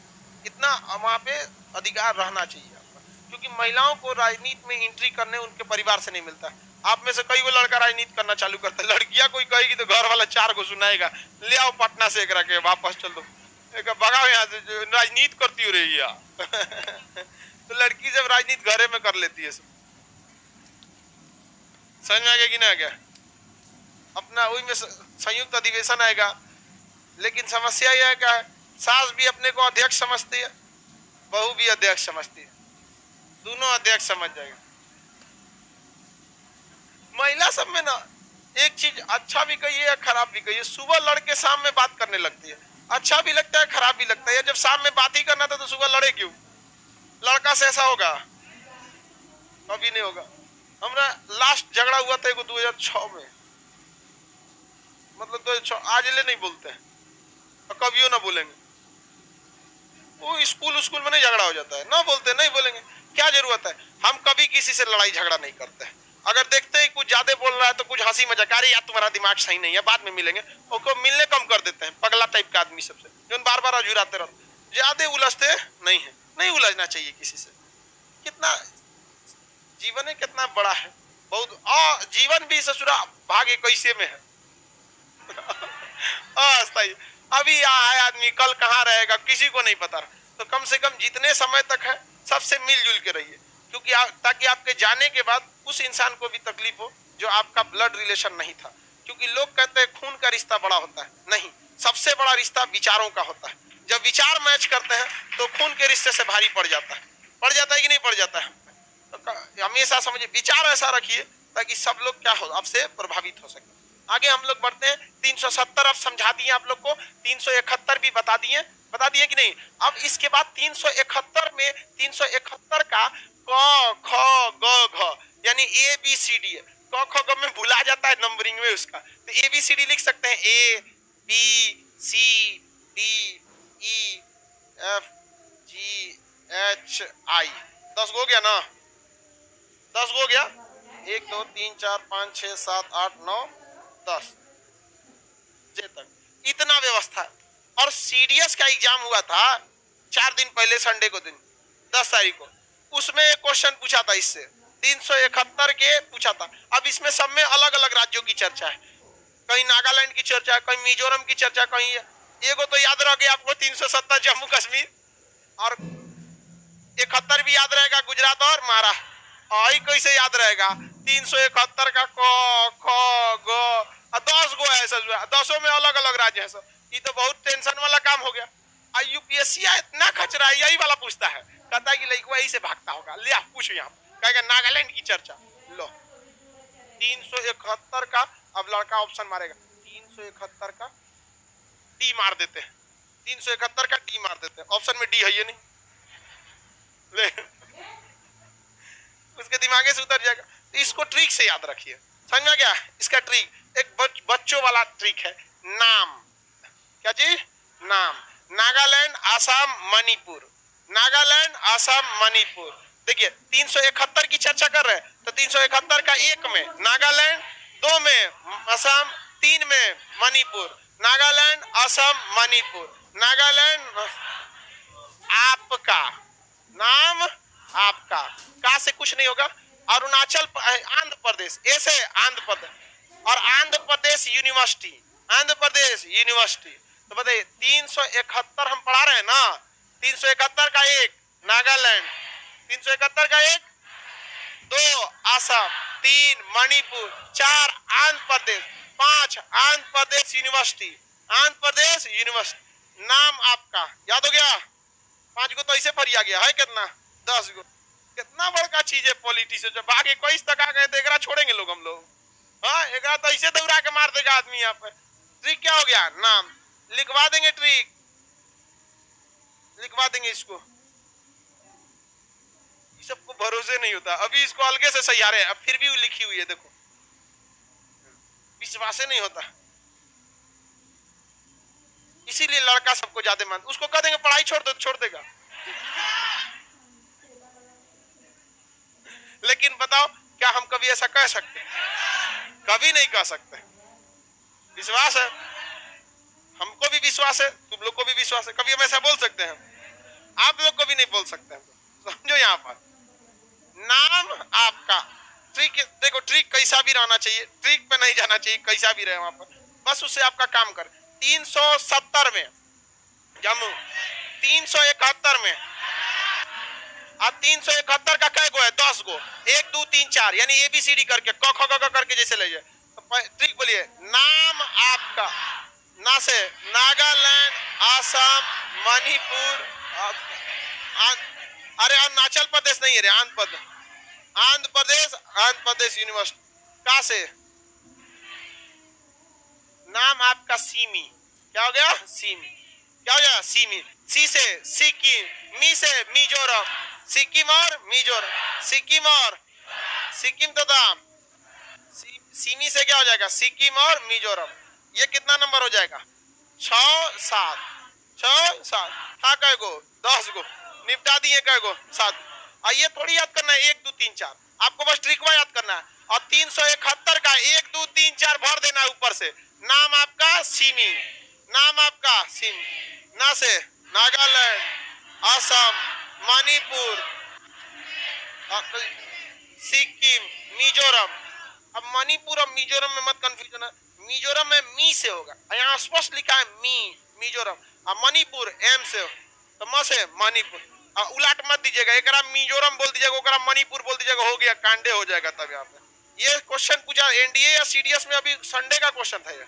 इतना वहां पे अधिकार रहना चाहिए आपका, क्योंकि महिलाओं को राजनीति में एंट्री करने उनके परिवार से नहीं मिलता। आप में से कई वो लड़का राजनीति करना चालू करता है, लड़कियां कोई कहेगी तो घर वाला 4 को सुनाएगा, ले आओ पटना से एक रखे वापस चल दो, एक भगाओ यहाँ से, राजनीति करती हो रही है। तो लड़की जब राजनीति घरे में कर लेती है सब। समझ में आ गया कि नहीं आ गया? अपना वही में संयुक्त अधिवेशन आएगा, लेकिन समस्या यह है क्या है, सास भी अपने को अध्यक्ष समझती है, बहू भी अध्यक्ष समझती है, दोनों अध्यक्ष समझ जाएगा। महिला सब में ना एक चीज अच्छा भी कही है खराब भी कही है। सुबह लड़के शाम में बात करने लगती है, अच्छा भी लगता है खराब भी लगता है। जब शाम में बात ही करना था तो सुबह लड़े क्यों? लड़का से ऐसा होगा? कभी नहीं होगा। हमारा लास्ट झगड़ा हुआ था 2006 में, मतलब 2006, आज ले नहीं बोलते हैं और कभी ना बोलेंगे। वो स्कूल में नहीं झगड़ा हो जाता है, ना बोलते नहीं बोलेंगे, क्या जरूरत है? हम कभी किसी से लड़ाई झगड़ा नहीं करते हैं। अगर देखते हैं कुछ ज्यादा बोल रहा है तो कुछ हंसी मजाक, अरे यार तुम्हारा दिमाग सही नहीं है, बाद में मिलेंगे, उसको मिलने कम कर देते हैं। पगला टाइप का आदमी सबसे जो बार बार अजुराते रहते, ज्यादा उलझते नहीं है, नहीं उलझना चाहिए किसी से। कितना जीवन है, कितना बड़ा है, बहुत जीवन भी ससुरा भाग्य कैसे में है। अस्थायी अभी यहाँ है आदमी, कल कहाँ रहेगा किसी को नहीं पता। तो कम से कम जितने समय तक है सबसे मिलजुल के रहिए, क्योंकि ताकि आपके जाने के बाद उस इंसान को भी तकलीफ हो जो आपका ब्लड रिलेशन नहीं था। क्योंकि लोग कहते हैं खून का रिश्ता बड़ा होता है, नहीं, सबसे बड़ा रिश्ता विचारों का होता है। जब विचार मैच करते हैं तो खून के रिश्ते से भारी पड़ जाता है कि नहीं पड़ जाता है? तो हमेशा समझिए, विचार ऐसा रखिए ताकि सब लोग क्या हो आपसे प्रभावित हो सके। आगे हम लोग बढ़ते हैं। 370 अब समझा दिए आप लोग को, 371 भी बता दिए कि नहीं? अब इसके बाद 371 में 371 का क ख ग घ यानी ABCD है। क ख ग में भुला जाता है नंबरिंग में उसका। तो ABCD लिख सकते हैं ABCDEFGHI। 10 हो गया ना? 10 हो गया। 1 2 3 4 5 6 7 8 9 10 जे तक इतना व्यवस्था। और CDS का एग्जाम हुआ था 4 दिन पहले, संडे को दिन 10 तारीख को। उसमें एक क्वेश्चन पूछा था, इससे 371 के पूछा था। अब इसमें सब में अलग अलग राज्यों की चर्चा है, कहीं नागालैंड की चर्चा, कहीं मिजोरम की चर्चा, कहीं एगो तो याद रह गया आपको 370 जम्मू कश्मीर, और 71 भी याद रहेगा गुजरात और महाराष्ट्र। आई कैसे याद रहेगा 371 का क ख ग 10 गो है, 10 में अलग अलग राज्य है। ये तो बहुत टेंशन वाला काम हो गया। UPSC इतना खचरा है, यही वाला पूछता है, कहता है कि लड़का यही से भागता होगा। ले आप पूछो, यहाँ कहेगा नागालैंड की चर्चा। लो 371 का, अब लड़का ऑप्शन मारेगा 371 का डी मार देते हैं, 371 का डी मार देते हैं। ऑप्शन में डी है ये नहीं, ले उसके दिमागे से उतर जाएगा। तो इसको ट्रिक से याद रखिए, समझ में गया? इसका ट्रिक एक बच्चों वाला ट्रिक है। नाम, क्या चीज? नाम। नागालैंड, आसाम, मणिपुर, नागालैंड, आसाम, मणिपुर। देखिए 371 की चर्चा कर रहे हैं, तो 371 का 1 में नागालैंड, 2 में आसाम, 3 में मणिपुर। नागालैंड, आसाम, मणिपुर। नागालैंड, आपका नाम, आपका का से कुछ नहीं होगा। अरुणाचल, आंध्र प्रदेश, ऐसे आंध्र प्रदेश, और आंध्र प्रदेश यूनिवर्सिटी, आंध्र प्रदेश यूनिवर्सिटी। तो बताइए 371 हम पढ़ा रहे हैं ना, 371 का 1 नागालैंड, 371 का 1, 2 आसाम, 3 मणिपुर, 4 आंध्र प्रदेश, 5 आंध्र प्रदेश यूनिवर्सिटी, आंध्र प्रदेश यूनिवर्सिटी। नाम आपका याद हो गया? 5 गो तो ऐसे फरिया गया है, कितना? 10 गो। कितना बड़का चीज है पॉलिटिशियन। जब आगे 21 तक आ गए तो एक छोड़ेंगे लोग हम लोग? हाँ, एक तो ऐसे दौड़ा के मार देगा आदमी। यहाँ पे ट्रिक क्या हो गया? नाम लिखवा देंगे, ट्रिक लिखवा देंगे इसको। सबको भरोसे नहीं होता, अभी इसको अलगे से सैयारे, अब फिर भी लिखी हुई है, देखो विश्वास नहीं होता। इसीलिए लड़का सबको ज्यादा मानता। उसको कह देंगे पढ़ाई छोड़ दो, छोड़ देगा। लेकिन बताओ क्या हम कभी ऐसा कह सकते? कभी नहीं कह सकते। विश्वास है, हमको भी विश्वास है, तुम लोग को भी विश्वास है। कभी हम ऐसा बोल सकते हैं? आप लोग को भी नहीं बोल सकते हैं। समझो यहाँ पर नाम आपका। ट्रिक देखो, ट्रिक कैसा भी रहना चाहिए, ट्रिक पे नहीं जाना चाहिए, कैसा भी रहे वहां पर, बस उससे आपका काम कर। 370 में जम्मू, 371 में, और 371 का कै गो है? 10 गो। 1 2 3 4 यानी ABCD करके क ख ग करके जैसे ले जाए। तो ट्रिक बोलिए, नाम आपका। ना से नागालैंड, आसाम, मणिपुर, अरे अरुणाचल प्रदेश नहीं है रे, आंध्र प्रदेश, आंध्र प्रदेश, आंध्र प्रदेश यूनिवर्सिटी। कहा से? नाम आपका सीमी। क्या हो गया? सीमी। क्या हो गया? सीमी। सी से सिक्किम, मी से मिजोरम, सिक्किम और मिजोरम, सिक्किम और सिक्किम तो था। सीमी से क्या हो जाएगा? सिक्किम और मिजोरम। ये कितना नंबर हो जाएगा? 6 7 6 7। हाँ, कै गो? 10 गो। निपटा दिए कै गो? 7। ये थोड़ी याद करना है 1 2 3 4, आपको बस ट्रिक याद करना है। और 371 का 1 2 3 4 भर देना है ऊपर से। नाम आपका सीमी, नाम आपका सीमी। ना से नागालैंड, असम, मणिपुर, सिक्किम, मिजोरम। अब मणिपुर और मिजोरम में मत कंफ्यूजन है, मिजोरम में मी से होगा, यहाँ स्पष्ट लिखा है मी, मिजोरम। और मणिपुर एम से, तो म से मणिपुर। उलाट मत दीजिएगा, एक मिजोरम बोल दीजिएगा, ओकरा मणिपुर बोल दीजिएगा, हो गया, कांडे हो जाएगा। तब यहाँ पे ये क्वेश्चन पूछा NDA या CDS में, अभी संडे का क्वेश्चन था ये।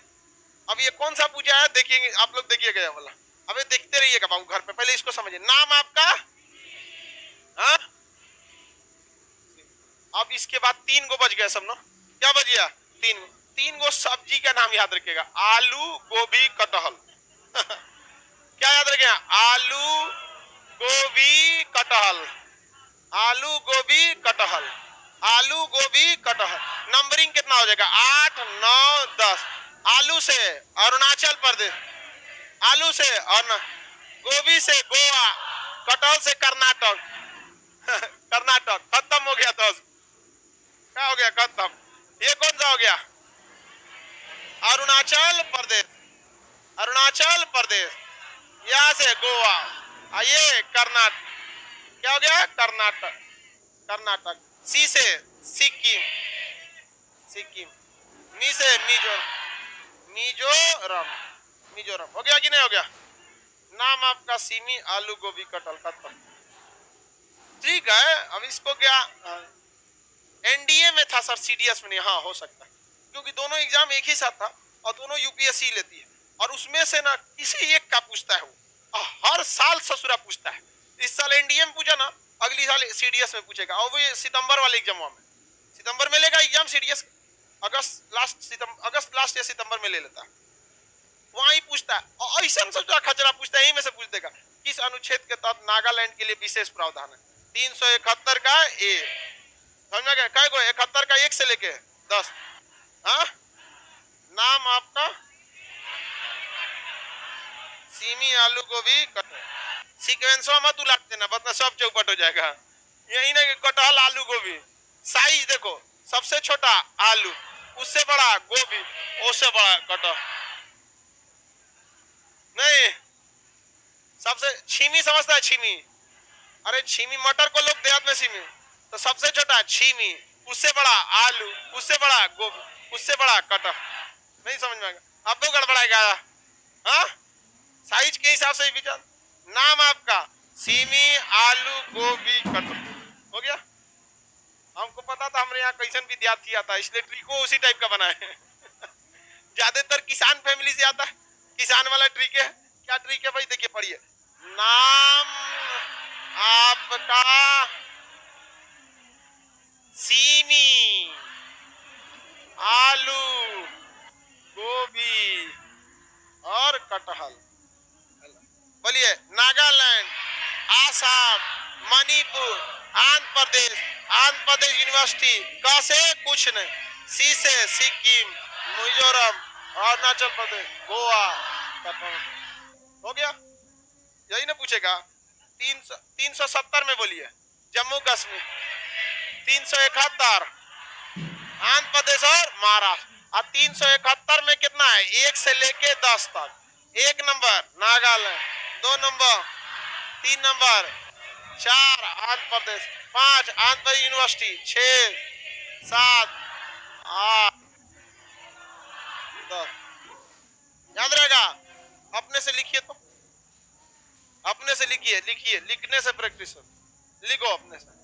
अब ये कौन सा पूजा है देखिए, आप लोग देखिएगा ये वाला। अबे देखते रहिएगा बाबू घर पे, पहले इसको समझिए। नाम आपका, हाँ? अब इसके बाद 3 गो बच गए सब ना। क्या बच गया? 3 गो सब्जी का नाम याद रखिएगा। आलू, गोभी, कटहल। क्या याद रखेगा? आलू, गोभी, कटहल, आलू, गोभी, कटहल। आलू गोभी कटहल। नंबरिंग कितना हो जाएगा? 8 9 10। आलू से अरुणाचल प्रदेश, आलू से और गोभी से गोवा, कटहल से कर्नाटक। कर्नाटक खत्म हो गया। 10 क्या हो गया? खत्म। ये कौन सा हो गया? अरुणाचल प्रदेश, अरुणाचल प्रदेश। यहाँ से गोवा, ये कर्नाटक। क्या हो गया? कर्नाटक, कर्नाटक। सी से सिक्किम, सिक्किम। मी से मिजोरम, मिजोरम, मिजोरम। हो गया कि नहीं हो गया? नाम आपका सीमी आलू गोभी कटहल। खत्म। ठीक है, अब इसको क्या एनडीए में था सर, सीडीएस में नहीं? हाँ हो सकता है, क्योंकि दोनों एग्जाम एक ही साथ था और दोनों यूपीएससी लेती है, और उसमें से ना किसी एक का पूछता है वो, हर साल ससुरा पूछता है। इस साल एनडीए में पूछा ना, अगली साल सीडीएस में पूछेगा, और वो सितंबर वाले एग्जाम में, सितंबर में लेगा एग्जाम सीडीएस, अगस्त लास्ट या सितंबर में ले लेता है, वहां ही पूछता है। और ऐसा सोचा खचरा पूछता है, यही में से पूछ देगा किस अनुच्छेद के तहत नागालैंड के लिए विशेष प्रावधान है? 371 का ए। समझा गया? काय को 71 का 1 से लेके 10। हाँ, नाम आपका सीमी आलू गोभी कटहल। सीक्वेंस मत उलट देना, वरना सब चौपट हो जाएगा। यही ना कि कटहल आलू गोभी। साइज देखो, सबसे छोटा आलू, उससे बड़ा गोभी, उससे बड़ा कटहल। नहीं, सबसे छीमी समझता है? छीमी, अरे छीमी मटर को लोग देहात में छीमी, तो सबसे छोटा छीमी, उससे बड़ा आलू, उससे बड़ा गोभी, उससे बड़ा कटहल। नहीं समझ में आएगा? अब तो गड़बड़ाएगा। हाँ, साइज के हिसाब से ही विचार। नाम आपका सीमी आलू गोभी कटहल। हो गया? हमको पता था हमारे यहाँ कैसन विद्यार्थी आता है, इसलिए ट्रिको उसी टाइप का बना है। ज्यादातर किसान फैमिली से आता है, किसान वाला ट्रिक है। क्या ट्रिक है भाई? देखिए पढ़िए। नाम आपका सीमी आलू गोभी और कटहल। बोलिए। नागालैंड, आसाम, मणिपुर, आंध्र प्रदेश यूनिवर्सिटी। क से कुछ नहीं, सी से सिक्किम, मिजोरम, अरुणाचल प्रदेश, गोवा, कटहल। हो गया? यही ना पूछेगा। 370 में बोलिए। जम्मू कश्मीर 371, आंध्र प्रदेश और महाराष्ट्र। और 371 में कितना है? 1 से लेके 10 तक। 1 number Nagaland, 2 number, 3 number 4 Andhra Pradesh, 5 Andhra Pradesh university, 6 7 8 10। याद रहेगा? अपने से लिखिए, तो अपने से लिखिए, लिखिए, लिखने से प्रैक्टिस हो। लिखो अपने से।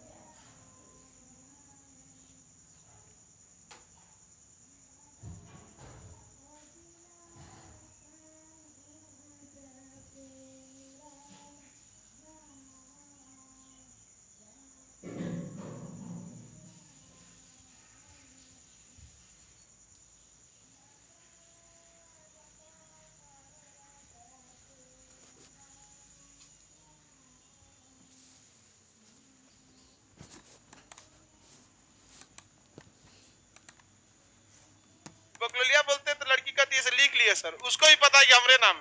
बकलोलिया बोलते तो लड़की कहती है लिख लिए सर, उसको ही पता है कि हमरे नाम।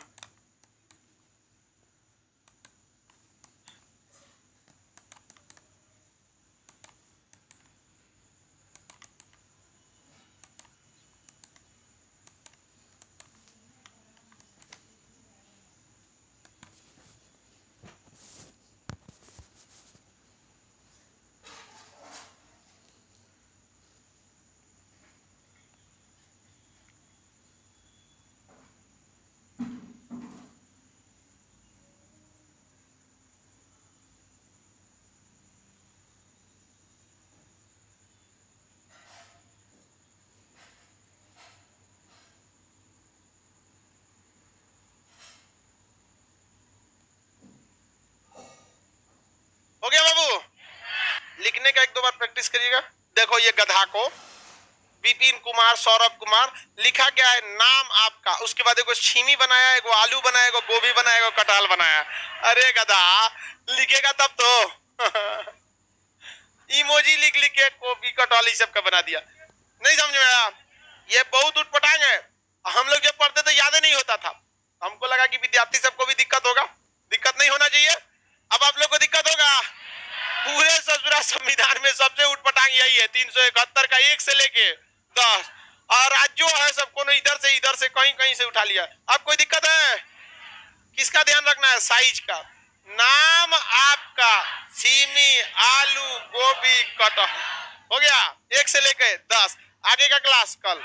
हो गया बाबू? लिखने का 1-2 बार प्रैक्टिस करिएगा। देखो ये गधा को विपिन कुमार, सौरभ कुमार लिखा क्या है? नाम आपका, उसके बाद एगो छीमी बनाया, एगो आलू बनाया, एगो गोभी बनाया, एगो कटहल बनाया। अरे गधा, लिखेगा तब तो। इमोजी लिख लिख के कॉपी कटौली सबका बना दिया। नहीं समझ में आया? ये बहुत उठपटांग है। हम लोग जब पढ़ते तो याद नहीं होता था, हमको लगा कि विद्यार्थी सबको भी दिक्कत होगा, दिक्कत नहीं होना चाहिए। अब आप लोग को दिक्कत होगा। पूरे ससुरा संविधान में सबसे उठपटांग यही है, 371 का 1 से लेके 10, और आज जो है सबको ने इधर से कहीं कहीं से उठा लिया। अब कोई दिक्कत है? किसका ध्यान रखना है? साइज का। नाम आपका सीमी, आलू, गोभी, कटहल, हो गया 1 से लेके 10। आगे का क्लास कल।